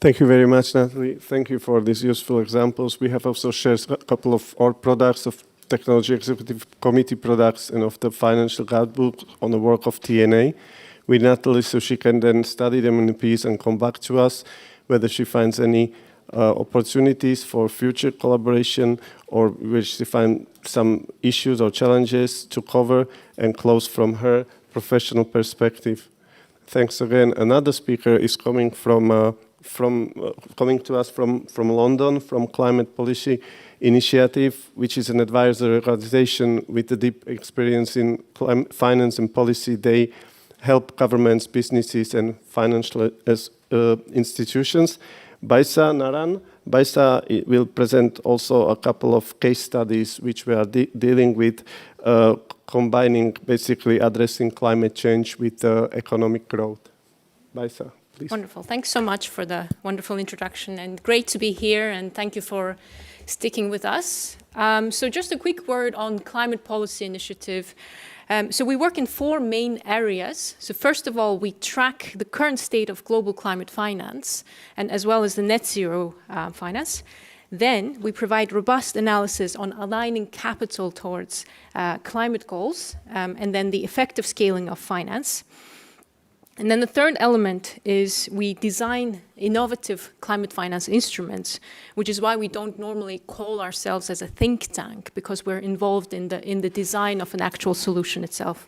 Thank you very much, Natalie. Thank you for these useful examples. We have also shared a couple of our products, of Technology Executive Committee products, and of the financial guidebook on the work of TNA with Natalie, so she can then study them in peace and come back to us, whether she finds any opportunities for future collaboration or where she finds some issues or challenges to cover and close from her professional perspective. Thanks again. Another speaker is coming coming to us from London, from Climate Policy Initiative, which is an advisory organization with a deep experience in finance and policy. They help governments, businesses, and financial institutions. Baisa Naran. Baisa will present also a couple of case studies which we are dealing with, combining, basically addressing climate change with economic growth. Baisa. Please. Wonderful. Thanks so much for the wonderful introduction, and great to be here, and thank you for sticking with us. So just a quick word on Climate Policy Initiative. So we work in 4 main areas. So first of all, we track the current state of global climate finance, and as well as the net zero finance. Then we provide robust analysis on aligning capital towards climate goals, and then the effective scaling of finance. And then the third element is we design innovative climate finance instruments, which is why we don't normally call ourselves as a think tank, because we're involved in the design of an actual solution itself.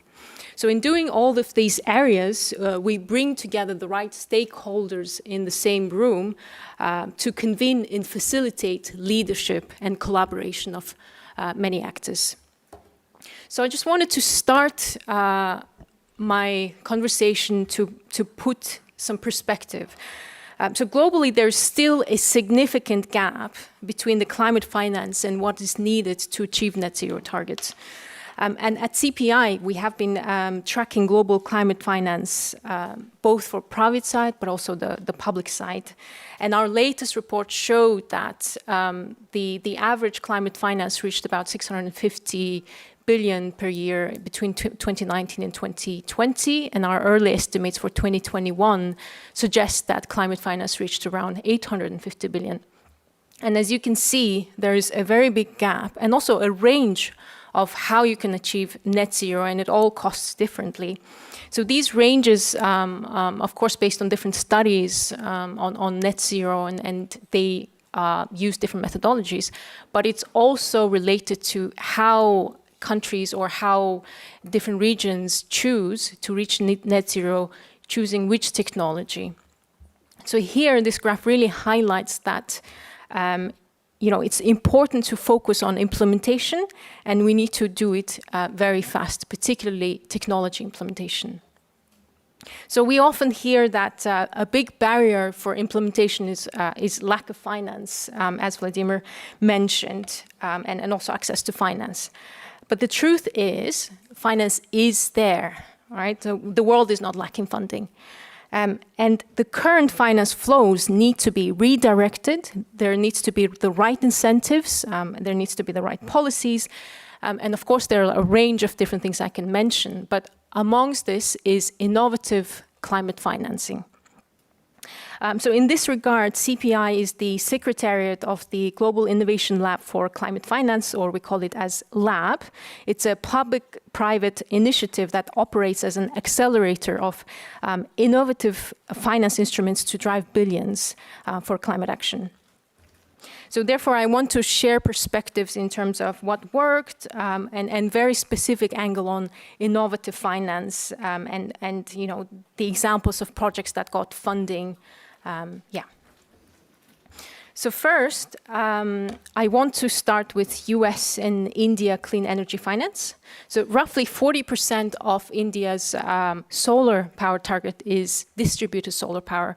So in doing all of these areas, we bring together the right stakeholders in the same room to convene and facilitate leadership and collaboration of many actors. So I just wanted to start my conversation to put some perspective. So globally, there's still a significant gap between the climate finance and what is needed to achieve net zero targets. And at CPI, we have been tracking global climate finance, both for private side, but also the public side. And our latest report showed that the average climate finance reached about 650 billion per year between 2019 and 2020, and our early estimates for 2021 suggest that climate finance reached around 850 billion. And as you can see, there is a very big gap and also a range of how you can achieve net zero, and it all costs differently. So these ranges, of course, based on different studies on net zero, and they use different methodologies, but it's also related to how countries or how different regions choose to reach net zero, choosing which technology. So here, this graph really highlights that it's important to focus on implementation, and we need to do it very fast, particularly technology implementation. So we often hear that a big barrier for implementation is lack of finance, as Vladimir mentioned, and also access to finance. But the truth is, finance is there, right? So the world is not lacking funding. And the current finance flows need to be redirected. There needs to be the right incentives. There needs to be the right policies. And of course, there are a range of different things I can mention. But amongst this is innovative climate financing. So in this regard, CPI is the Secretariat of the Global Innovation Lab for Climate Finance, or we call it as LAB. It's a public-private initiative that operates as an accelerator of innovative finance instruments to drive billions for climate action. So therefore, I want to share perspectives in terms of what worked and very specific angle on innovative finance and you know, the examples of projects that got funding. So first, I want to start with US and India clean energy finance. So roughly 40% of India's solar power target is distributed solar power.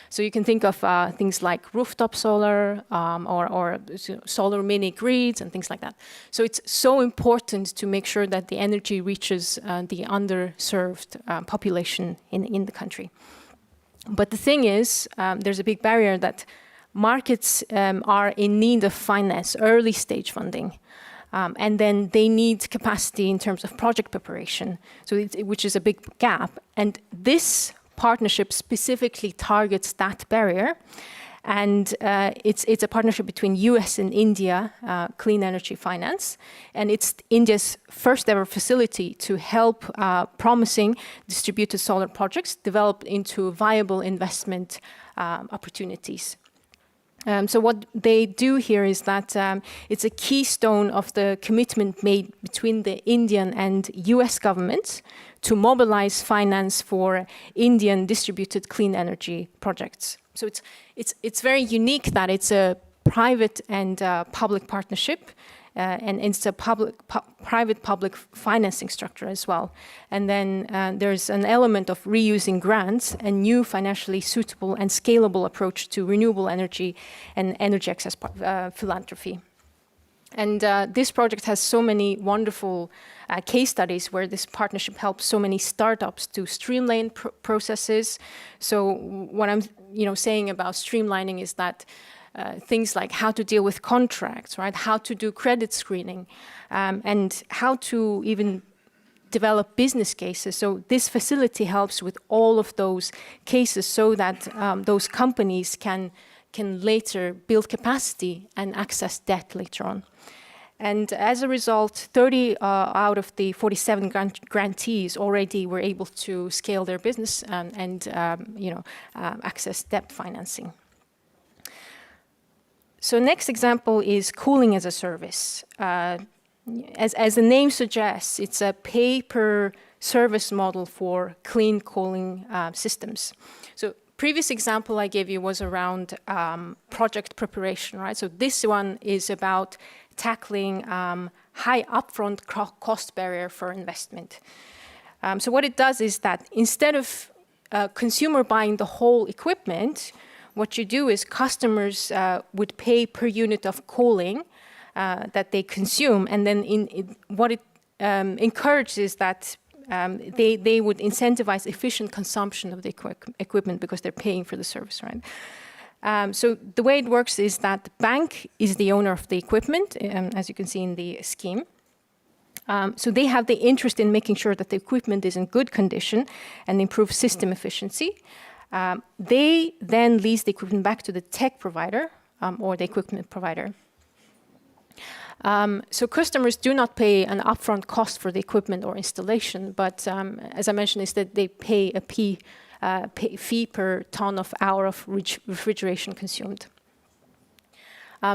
So you can think of things like rooftop solar or solar mini grids and things like that. So it's so important to make sure that the energy reaches the underserved population in the country. But the thing is, there's a big barrier that markets are in need of finance, early stage funding. And then they need capacity in terms of project preparation, so which is a big gap. And this partnership specifically targets that barrier. And it's a partnership between US and India, Clean Energy Finance. And it's India's first ever facility to help promising distributed solar projects develop into viable investment opportunities. So what they do here is that it's a keystone of the commitment made between the Indian and US governments to mobilize finance for Indian distributed clean energy projects. So it's very unique that it's a private and public partnership, and it's a private-public financing structure as well. And then there's an element of reusing grants and new financially suitable and scalable approach to renewable energy and energy access philanthropy. And this project has so many wonderful case studies where this partnership helps so many startups to streamline processes. So what I'm saying about streamlining is that things like how to deal with contracts, right? How to do credit screening, and how to even develop business cases. So this facility helps with all of those cases so that those companies can later build capacity and access debt later on. And as a result, 30 out of the 47 grantees already were able to scale their business and access debt financing. So next example is cooling as a service. As the name suggests, it's a pay-per-service model for clean cooling systems. So previous example I gave you was around project preparation, right? So this one is about tackling high upfront cost barrier for investment. So what it does is that instead of consumer buying the whole equipment, what you do is customers would pay per unit of cooling that they consume, and then what it encourages that they would incentivize efficient consumption of the equipment because they're paying for the service, right? So the way it works is that the bank is the owner of the equipment, as you can see in the scheme. So they have the interest in making sure that the equipment is in good condition and improve system efficiency. They then lease the equipment back to the tech provider or the equipment provider. So customers do not pay an upfront cost for the equipment or installation, but as I mentioned, is that they pay a fee per ton of hour of refrigeration consumed.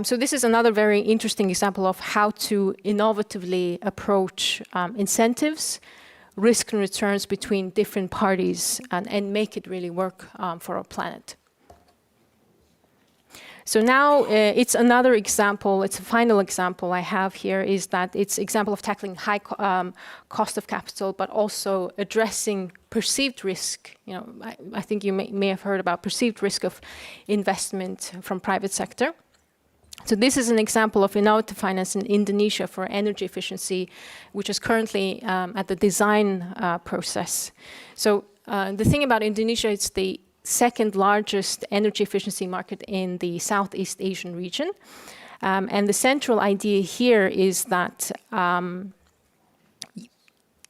So this is another very interesting example of how to innovatively approach incentives, risk and returns between different parties and make it really work for our planet. So now it's another example, it's a final example I have here, is that it's an example of tackling high cost of capital, but also addressing perceived risk. You know, I think you may have heard about perceived risk of investment from private sector. So this is an example of innovative finance in Indonesia for energy efficiency, which is currently at the design process. So the thing about Indonesia, it's the second largest energy efficiency market in the Southeast Asian region. And the central idea here is that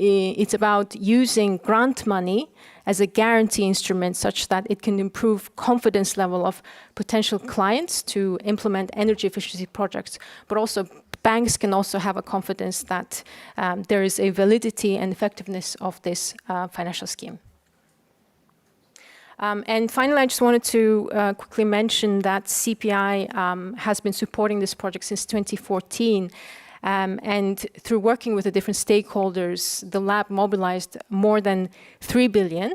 it's about using grant money as a guarantee instrument such that it can improve confidence level of potential clients to implement energy efficiency projects, but also banks can also have a confidence that there is a validity and effectiveness of this financial scheme. And finally, I just wanted to quickly mention that CPI has been supporting this project since 2014. And through working with the different stakeholders, the lab mobilized more than 3 billion.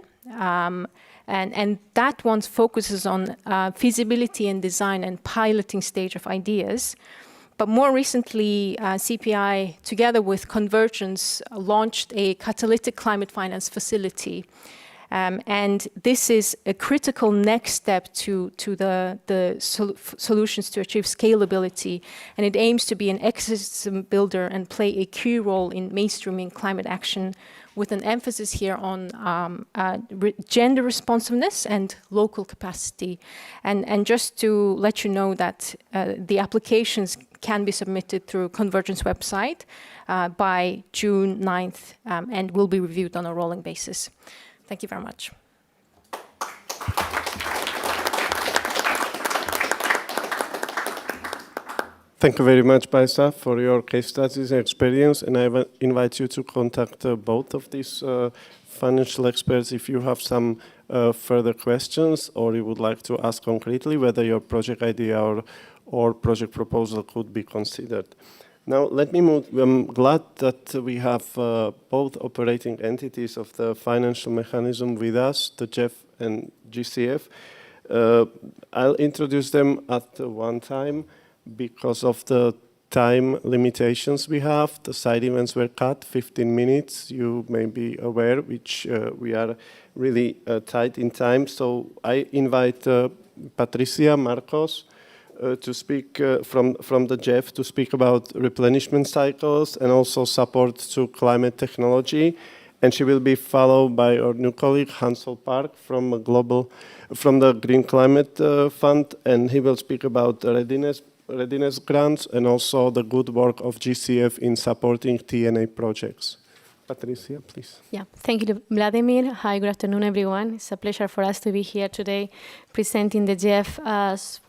And that one focuses on feasibility and design and piloting stage of ideas. But more recently, CPI, together with Convergence, launched a catalytic climate finance facility. And this is a critical next step to the solutions to achieve scalability. And it aims to be an ecosystem builder and play a key role in mainstreaming climate action, with an emphasis here on gender responsiveness and local capacity. And just to let you know that the applications can be submitted through Convergence website by June 9th and will be reviewed on a rolling basis. Thank you very much. Thank you very much, Baisa, for your case studies and experience. And I invite you to contact both of these financial experts if you have some further questions or you would like to ask concretely whether your project idea or project proposal could be considered. Now, let me move. I'm glad that we have both operating entities of the financial mechanism with us, the GEF and GCF. I'll introduce them at one time because of the time limitations we have. The side events were cut, 15 minutes, you may be aware, which we are really tight in time. So I invite Patricia Marcos, to speak from the GEF to speak about replenishment cycles and also support to climate technology. And she will be followed by our new colleague, Hansel Park from the Green Climate Fund, and he will speak about readiness grants and also the good work of GCF in supporting TNA projects. Patricia, please. Yeah, thank you, Vladimir. Hi, good afternoon, everyone. It's a pleasure for us to be here today presenting the GEF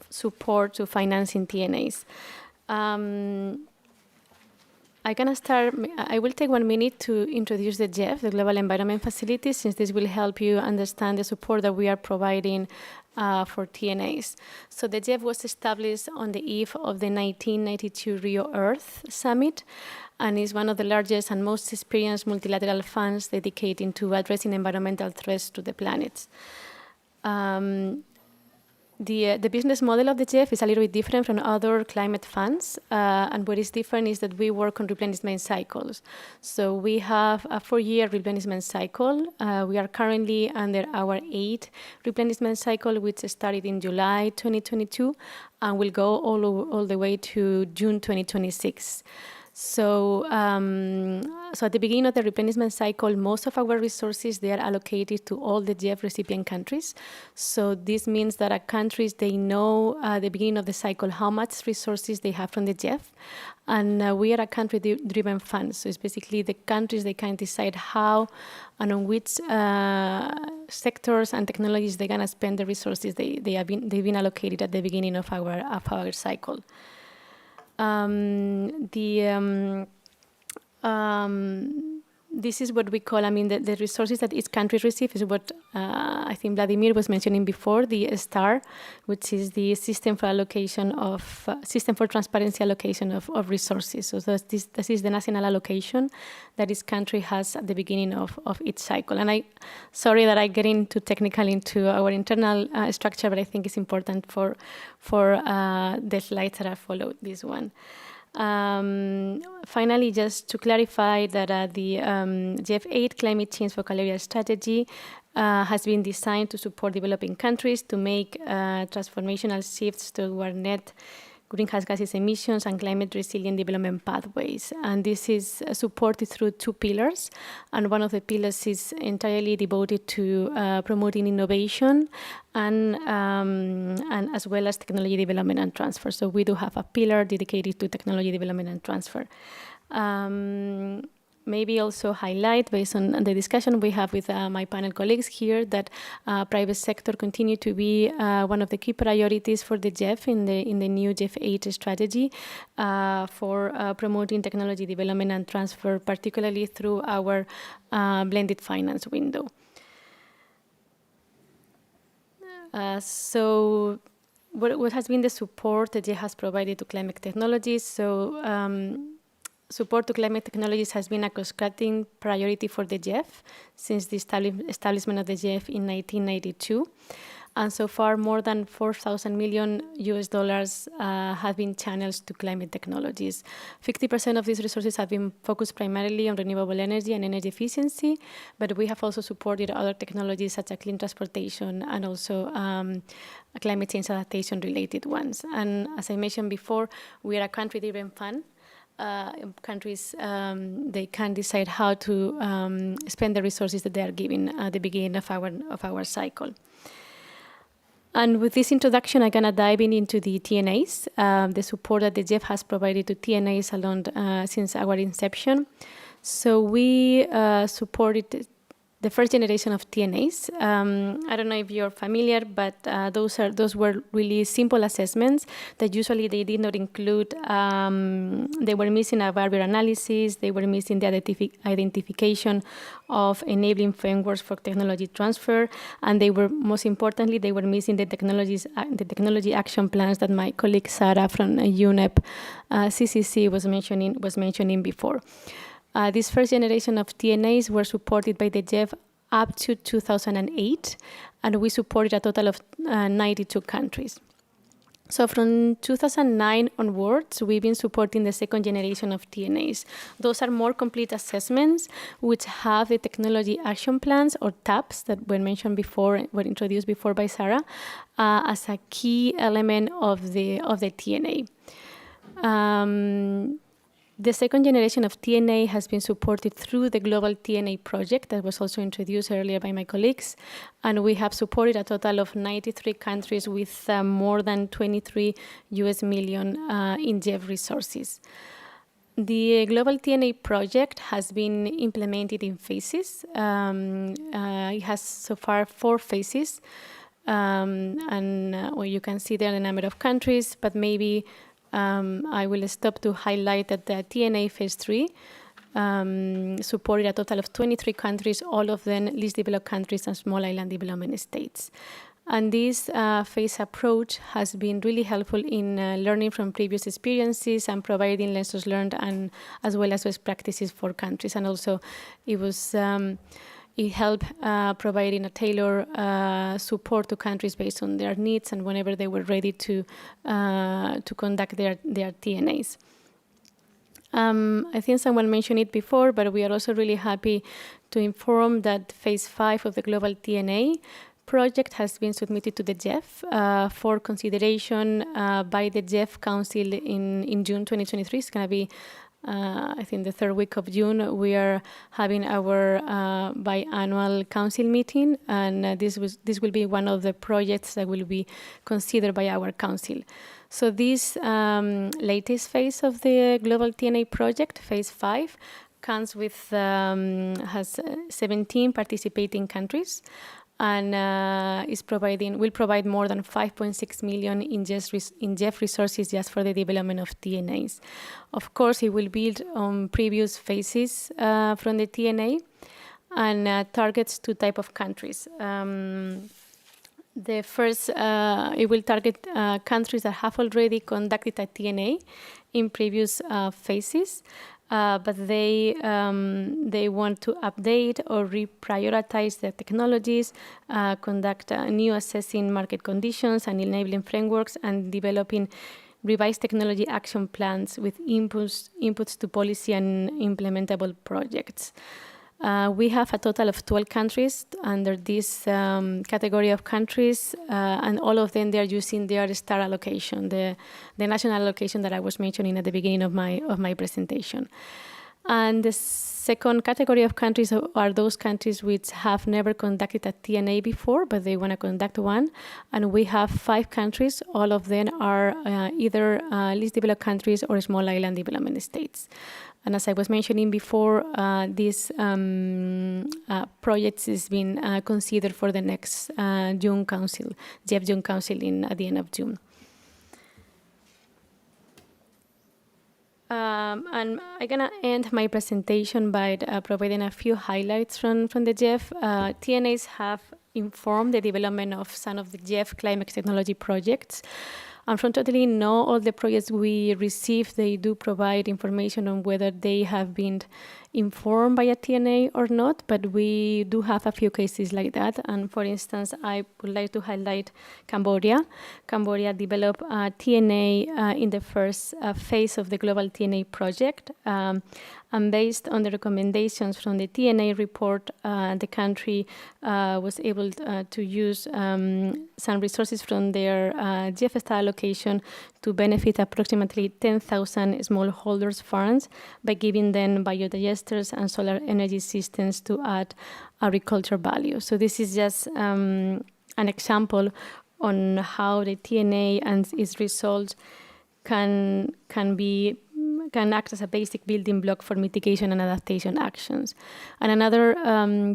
support to financing TNAs. I will take 1 minute to introduce the GEF, the Global Environment Facility, since this will help you understand the support that we are providing for TNAs. So the GEF was established on the eve of the 1992 Rio Earth Summit, and is one of the largest and most experienced multilateral funds dedicated to addressing environmental threats to the planet. The business model of the GEF is a little bit different from other climate funds, and what is different is that we work on replenishment cycles. So we have a 4-year replenishment cycle. We are currently under our 8th replenishment cycle, which started in July 2022, and will go all the way to June 2026. So at the beginning of the replenishment cycle, most of our resources, they are allocated to all the GEF recipient countries. So this means that countries, they know at the beginning of the cycle how much resources they have from the GEF. And we are a country-driven fund. So it's basically the countries, they can decide how and on which sectors and technologies they're going to spend the resources they've been allocated at the beginning of our cycle. This is what we call, the resources that each country receives is what I think Vladimir was mentioning before, the STAR, which is the System for Transparency Allocation of Resources. So this is the national allocation that each country has at the beginning of each cycle. And sorry that I get into our internal structure, but I think it's important for the slides that I followed this one. Finally, just to clarify that the GEF8 climate change vocabulary strategy has been designed to support developing countries to make transformational shifts toward net greenhouse gases emissions and climate resilient development pathways. And this is supported through 2 pillars. And one of the pillars is entirely devoted to promoting innovation and as well as technology development and transfer. So we do have a pillar dedicated to technology development and transfer. maybe also highlight, based on the discussion we have with my panel colleagues here, that private sector continue to be one of the key priorities for the GEF in the new GEF 8 strategy for promoting technology development and transfer, particularly through our blended finance window. So what has been the support that GEF has provided to climate technologies? So support to climate technologies has been a cost-cutting priority for the GEF since the establishment of the GEF in 1992. And so far, more than $4,000 million have been channeled to climate technologies. 50% of these resources have been focused primarily on renewable energy and energy efficiency, but we have also supported other technologies such as clean transportation and also climate change adaptation related ones. And as I mentioned before, we are a country-driven fund. Countries, they can decide how to spend the resources that they are given at the beginning of our cycle. And with this introduction, I'm going to dive into the TNAs, the support that the GEF has provided to TNAs along since our inception. So we supported the first generation of TNAs. I don't know if you're familiar, but those were really simple assessments that usually they did not include. They were missing a barrier analysis. They were missing the identification of enabling frameworks for technology transfer, and they were, most importantly, they were missing the technology action plans that my colleague Sarah from UNFCCC was mentioning before. This first generation of TNAs were supported by the GEF up to 2008, and we supported a total of 92 countries. So from 2009 onwards, we've been supporting the second generation of TNAs. Those are more complete assessments which have the technology action plans, or TAPs, that were mentioned before, were introduced before by Sarah, as a key element of the TNA. The second generation of TNA has been supported through the Global TNA project that was also introduced earlier by my colleagues, and we have supported a total of 93 countries with more than 23 US million in GEF resources. The Global TNA project has been implemented in phases. It has so far 4 phases, and well, you can see there the number of countries, but maybe I will stop to highlight that the TNA Phase 3 supported a total of 23 countries, all of them least developed countries and small island development states. And this phase approach has been really helpful in learning from previous experiences and providing lessons learned, and as well as best practices for countries. And also it helped providing a tailored support to countries based on their needs and whenever they were ready to conduct their TNAs. I think someone mentioned it before, but we are also really happy to inform that Phase 5 of the Global TNA project has been submitted to the GEF for consideration by the GEF Council in June 2023. It's going to be I think the 3rd week of June. We are having our biannual council meeting, and this will be one of the projects that will be considered by our council. So this latest phase of the Global TNA project, Phase 5, comes with has 17 participating countries, and will provide more than 5.6 million in GEF resources just for the development of TNAs. Of course, it will build on previous phases from the TNA and targets 2 types of countries. The first, it will target countries that have already conducted a TNA in previous phases, but they want to update or reprioritize their technologies, conduct new assessing market conditions and enabling frameworks, and developing revised technology action plans with inputs to policy and implementable projects. We have a total of 12 countries under this category of countries, and all of them, they are using their STAR allocation, the national allocation that I was mentioning at the beginning of my presentation. And the second category of countries are those countries which have never conducted a TNA before, but they want to conduct one. And we have 5 countries. All of them are either least developed countries or small island development states. And as I was mentioning before, this project is being considered for the next June Council, June Council at the end of June. And I'm gonna end my presentation by providing a few highlights from the GEF. TNAs have informed the development of some of the GEF climate technology projects. Unfortunately, not all the projects we receive, they do provide information on whether they have been informed by a TNA or not, but we do have a few cases like that. And for instance, I would like to highlight Cambodia. Cambodia developed a TNA in the first phase of the global TNA project. And based on the recommendations from the TNA report, the country was able to use some resources from their GFSTA allocation to benefit approximately 10,000 smallholders farms by giving them biodigesters and solar energy systems to add agriculture value. So this is just an example on how the TNA and its results can act as a basic building block for mitigation and adaptation actions. And another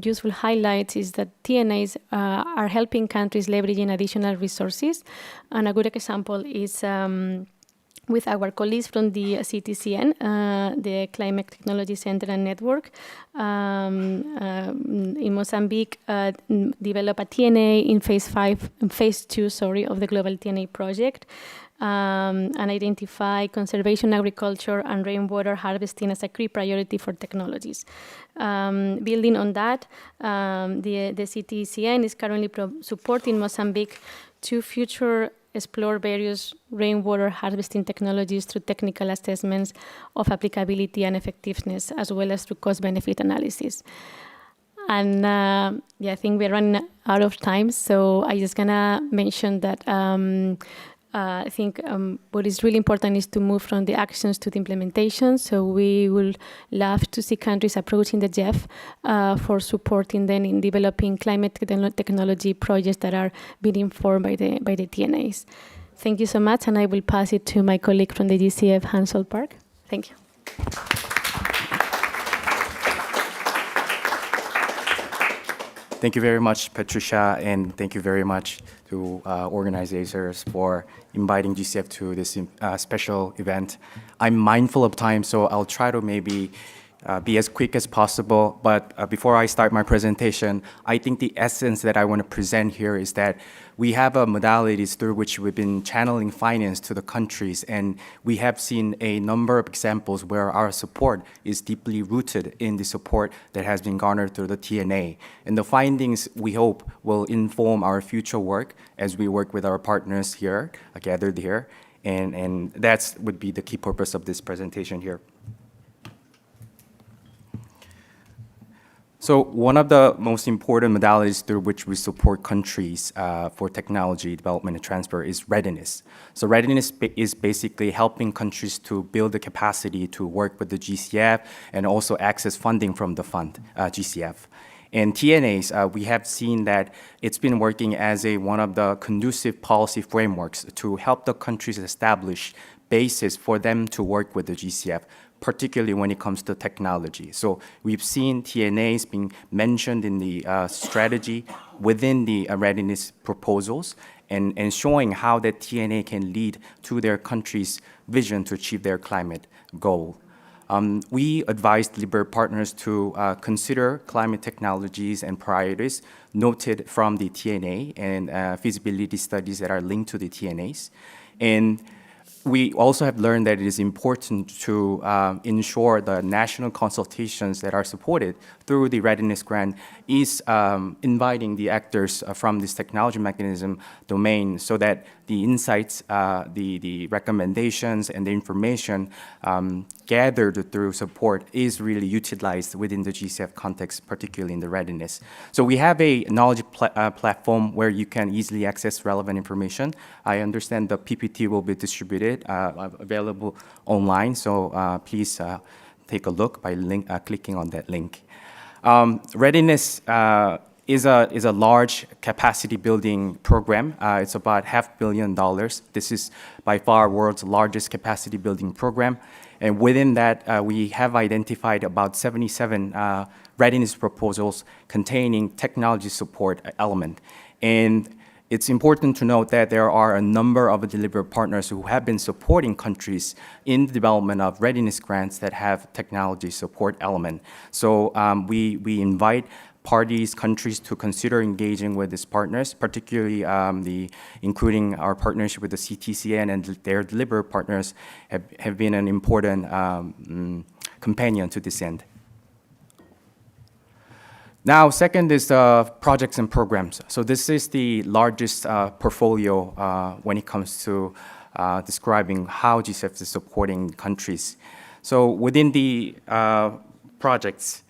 useful highlight is that TNAs are helping countries leveraging additional resources. And a good example is with our colleagues from the CTCN, the Climate Technology Center and Network. In Mozambique, developed a TNA in phase 2, of the global TNA project. And identify conservation agriculture and rainwater harvesting as a key priority for technologies. Building on that, the CTCN is currently supporting Mozambique to explore various rainwater harvesting technologies through technical assessments of applicability and effectiveness, as well as through cost-benefit analysis. And I think we're running out of time, so I'm just gonna mention that I think what is really important is to move from the actions to the implementation. So we will love to see countries approaching the GEF for supporting them in developing climate technology projects that are being informed by the TNAs. Thank you so much, and I will pass it to my colleague from the GCF, Hansel Park. Thank you. Thank you very much, Patricia, and thank you very much to organizers for inviting GCF to this special event. I'm mindful of time, so I'll try to maybe be as quick as possible. But before I start my presentation, I think the essence that I want to present here is that we have modalities through which we've been channeling finance to the countries, and we have seen a number of examples where our support is deeply rooted in the support that has been garnered through the TNA. And the findings, we hope, will inform our future work as we work with our partners here, gathered here, and that would be the key purpose of this presentation here. So one of the most important modalities through which we support countries for technology development and transfer is readiness. So readiness is basically helping countries to build the capacity to work with the GCF and also access funding from the fund, GCF. And TNAs, we have seen that it's been working as one of the conducive policy frameworks to help the countries establish basis for them to work with the GCF, particularly when it comes to technology. So we've seen TNAs being mentioned in the strategy within the readiness proposals and showing how that TNA can lead to their country's vision to achieve their climate goal. We advised LIBER partners to consider climate technologies and priorities noted from the TNA and feasibility studies that are linked to the TNAs. And we also have learned that it is important to ensure the national consultations that are supported through the readiness grant is inviting the actors from this technology mechanism domain so that the insights, the recommendations, and the information gathered through support is really utilized within the GCF context, particularly in the readiness. So we have a knowledge platform where you can easily access relevant information. I understand the PPT will be distributed, available online, so please take a look by clicking on that link. Readiness is a large capacity building program. It's about $500 million. This is by far world's largest capacity building program. And within that, we have identified about 77 readiness proposals containing technology support element. And it's important to note that there are a number of delivery partners who have been supporting countries in the development of readiness grants that have technology support element. So we invite parties, countries to consider engaging with these partners, particularly including our partnership with the CTCN and their delivery partners have been an important companion to this end. Now, second is projects and programs. So this is the largest portfolio when it comes to describing how GCF is supporting countries. So within the projects,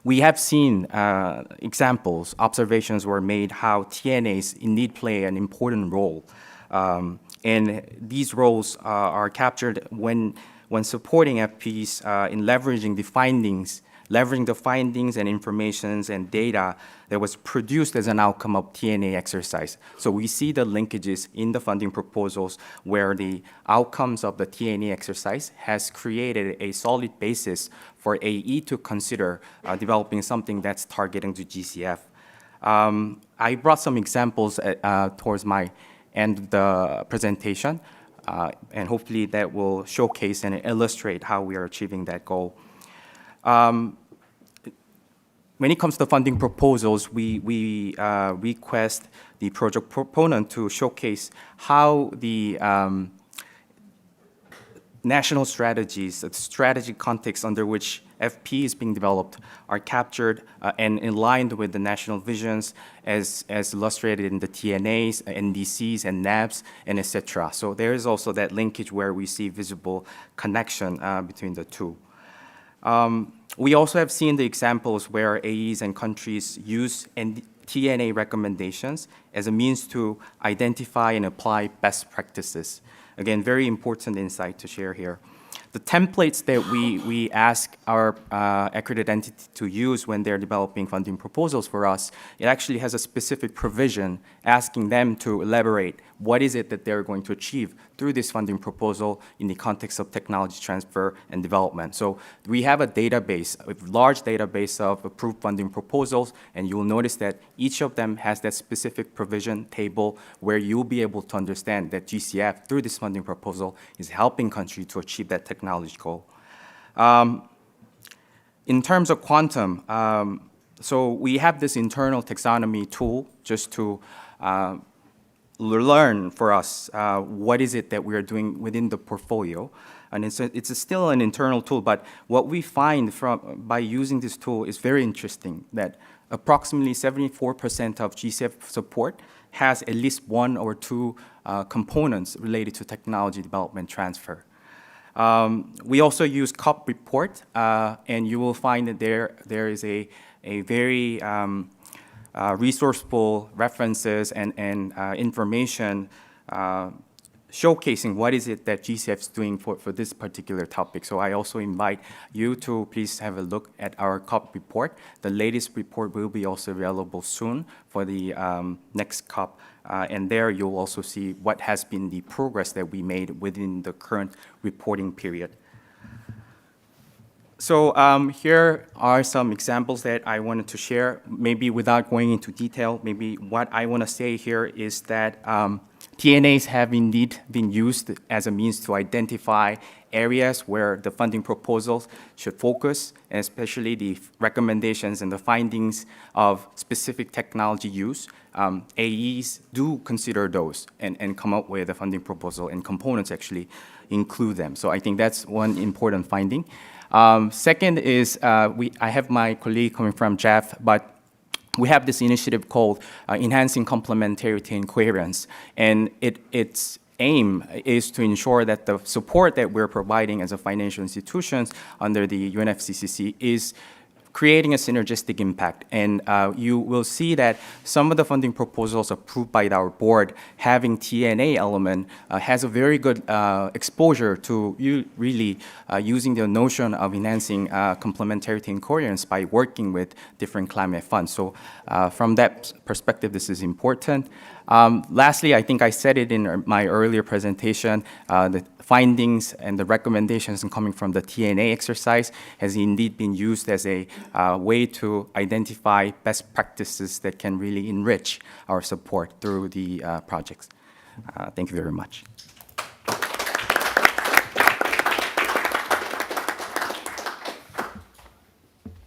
we have seen examples, observations were made how TNAs indeed play an important role. And these roles are captured when supporting FPs in leveraging the findings and informations and data that was produced as an outcome of TNA exercise. So we see the linkages in the funding proposals where the outcomes of the TNA exercise has created a solid basis for AE to consider developing something that's targeting to GCF. I brought some examples towards my end of the presentation, and hopefully that will showcase and illustrate how we are achieving that goal. When it comes to funding proposals, we request the project proponent to showcase how the national strategies, the strategic context under which FP is being developed are captured and aligned with the national visions as illustrated in the TNAs, NDCs, and NABs, and etc. So there is also that linkage where we see visible connection between the two. We also have seen the examples where AEs and countries use TNA recommendations as a means to identify and apply best practices. Again, very important insight to share here. The templates that we ask our accredited entity to use when they're developing funding proposals for us, it actually has a specific provision asking them to elaborate what is it that they're going to achieve through this funding proposal in the context of technology transfer and development. So we have a database, a large database of approved funding proposals, and you'll notice that each of them has that specific provision table where you'll be able to understand that GCF, through this funding proposal, is helping countries to achieve that technology goal. In terms of quantum, so we have this internal taxonomy tool just to learn for us what is it that we are doing within the portfolio. And it's still an internal tool, but what we find by using this tool is very interesting, that approximately 74% of GCF support has at least one or two components related to technology development transfer. We also use COP report, and you will find that there is a very resourceful references and information showcasing what is it that GCF is doing for this particular topic. So I also invite you to please have a look at our COP report. The latest report will be also available soon for the next COP. And there you'll also see what has been the progress that we made within the current reporting period. So here are some examples that I wanted to share, maybe without going into detail. Maybe what I want to say here is that TNAs have indeed been used as a means to identify areas where the funding proposals should focus, and especially the recommendations and the findings of specific technology use. AEs do consider those and come up with a funding proposal, and components actually include them. So I think that's one important finding. Second is, I have my colleague coming from JEF, but we have this initiative called Enhancing Complementarity and Coherence, and its aim is to ensure that the support that we're providing as a financial institutions under the UNFCCC is creating a synergistic impact. And you will see that some of the funding proposals approved by our board having TNA element has a very good exposure to really using the notion of enhancing complementarity and coherence by working with different climate funds. So from that perspective, this is important. Lastly, I think I said it in my earlier presentation, the findings and the recommendations coming from the TNA exercise has indeed been used as a way to identify best practices that can really enrich our support through the projects. Thank you very much.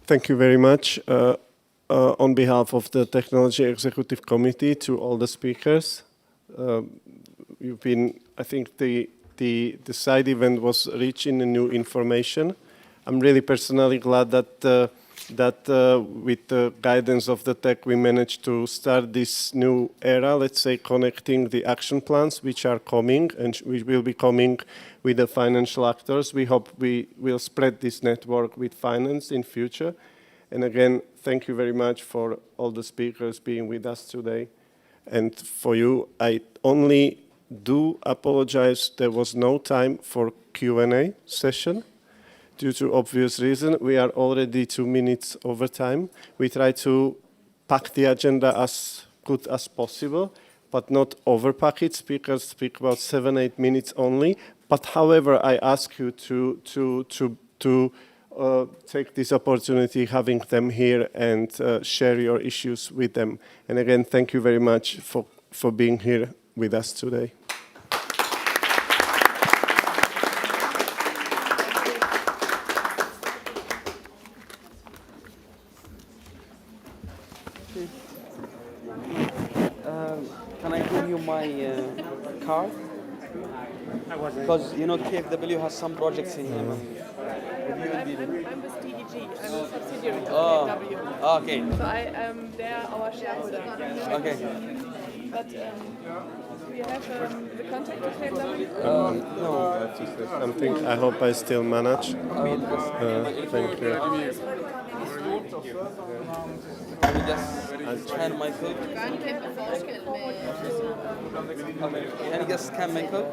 Thank you very much. On behalf of the Technology Executive Committee, to all the speakers, you've been, I think the side event was rich in new information. I'm really personally glad that with the guidance of the tech, we managed to start this new era, let's say, connecting the action plans which are coming and which will be coming with the financial actors. We hope we will spread this network with finance in future. And again, thank you very much for all the speakers being with us today. And for you, I only do apologize there was no time for Q&A session. Due to obvious reason, we are already 2 minutes over time. We try to pack the agenda as good as possible, but not overpack it. Speakers speak about 7-8 minutes only. But however, I ask you to take this opportunity, having them here and share your issues with them. And again, thank you very much for being here with us today. Can I give you my card? Because, you know, KfW has some projects in Yemen. I'm with DEG. I'm a subsidiary of KfW. Okay. So they are our shareholder. Okay. But do you have the contact with KfW? No. Something I hope I still manage. Thank you. Can you just scan my code? Can you just scan my code?